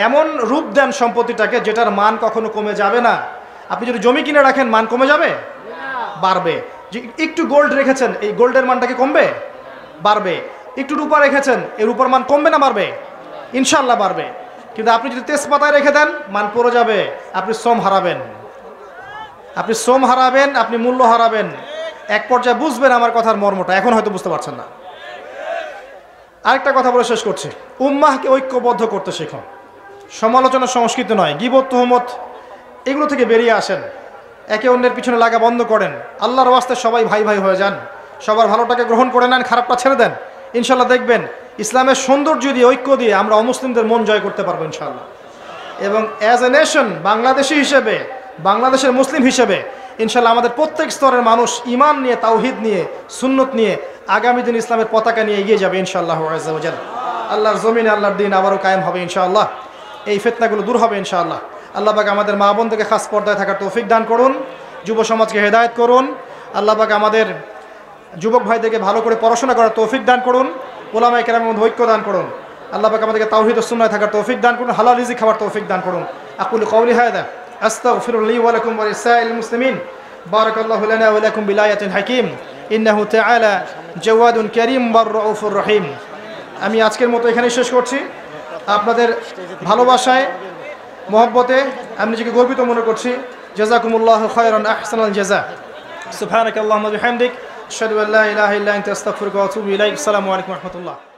Speaker 1: এমন রূপ দেন সম্পত্তিটাকে যেটার মান কখনো কমে যাবে না। আপনি যদি জমি কিনে রাখেন, মান কমে যাবে? বাড়বে। যে একটু গোল্ড রেখেছেন, এই গোল্ডের মানটা কি কমবে? বাড়বে। একটু রূপা রেখেছেন, এই রূপার মান কমবে না বাড়বে? ইনশাআল্লাহ বাড়বে। কিন্তু আপনি যদি তেজপাতায় রেখে দেন, মান পড়ে যাবে, আপনি শ্রম হারাবেন, আপনি শ্রম হারাবেন, আপনি মূল্য হারাবেন। এক পর্যায়ে বুঝবেন আমার কথার মর্মটা, এখন হয়তো বুঝতে পারছেন না। আরেকটা কথা বলে শেষ করছি, উম্মাহকে ঐক্যবদ্ধ করতে শেখুন। সমালোচনা সংস্কৃতি নয়, গীবত তুহমত এগুলো থেকে বেরিয়ে আসেন, একে অন্যের পিছনে লাগা বন্ধ করেন। আল্লাহর ওয়াস্তে সবাই ভাই ভাই হয়ে যান, সবার ভালোটাকে গ্রহণ করে নেন, খারাপটা ছেড়ে দেন। ইনশাল্লাহ দেখবেন ইসলামের সৌন্দর্য দিয়ে, ঐক্য দিয়ে আমরা অমুসলিমদের মন জয় করতে পারবো ইনশাআল্লাহ। এবং অ্যাজ এ নেশন, বাংলাদেশি হিসেবে, বাংলাদেশের মুসলিম হিসেবে ইনশাআল্লাহ আমাদের প্রত্যেক স্তরের মানুষ ঈমান নিয়ে, তাওহীদ নিয়ে, সুন্নত নিয়ে আগামী দিন ইসলামের পতাকা নিয়ে এগিয়ে যাবে ইনশাআল্লাহ আযজা ওয়া জাল্লা। আল্লাহর জমিনে আল্লাহর দিন আবারও কায়েম হবে ইনশাআল্লাহ। এই ফিতনাগুলো দূর হবে ইনশাআল্লাহ। আল্লাহ পাক আমাদের মা বোনদেরকে খাস পর্দায় থাকার তৌফিক দান করুন, যুব সমাজকে হেদায়েত করুন। আল্লাহ পাক আমাদের যুবক ভাইদেরকে ভালো করে পড়াশোনা করার তৌফিক দান করুন, উলামায়ে কেরামের মধ্যে ঐক্য দান করুন। আল্লাহ পাক আমাদেরকে তাওহীদ ও সুন্নাহে থাকার তৌফিক দান করুন, হালাল রিজিক খাওয়ার তৌফিক দান করুন। আকুলু কওলি হাযা আস্তাগফিরুল্লাহ ওয়া লাকুম ওয়া লিসাইরিল মুসলিমিন। বারাকাল্লাহু লানা ওয়া লাকুম বিলায়াতিন হাকীম ইন্নাহু তাআলা জাওয়াদুন কারীম ওয়া রাউফুর রহিম। আমি আজকের মতো এখানেই শেষ করছি। আপনাদের ভালোবাসায়, মহব্বতে আমি নিজেকে গর্বিত মনে করছি। জাযাকুমুল্লাহু খায়রান, আহসানাল জাযা। সুবহানাকাল্লাহুম্মা ওয়া বিহামদিক, আশহাদু আল্লা ইলাহা ইল্লা আনতা আস্তাগফিরুকা ওয়া আতুবু ইলাইক। আসসালামু আলাইকুম ওয়া রাহমাতুল্লাহ।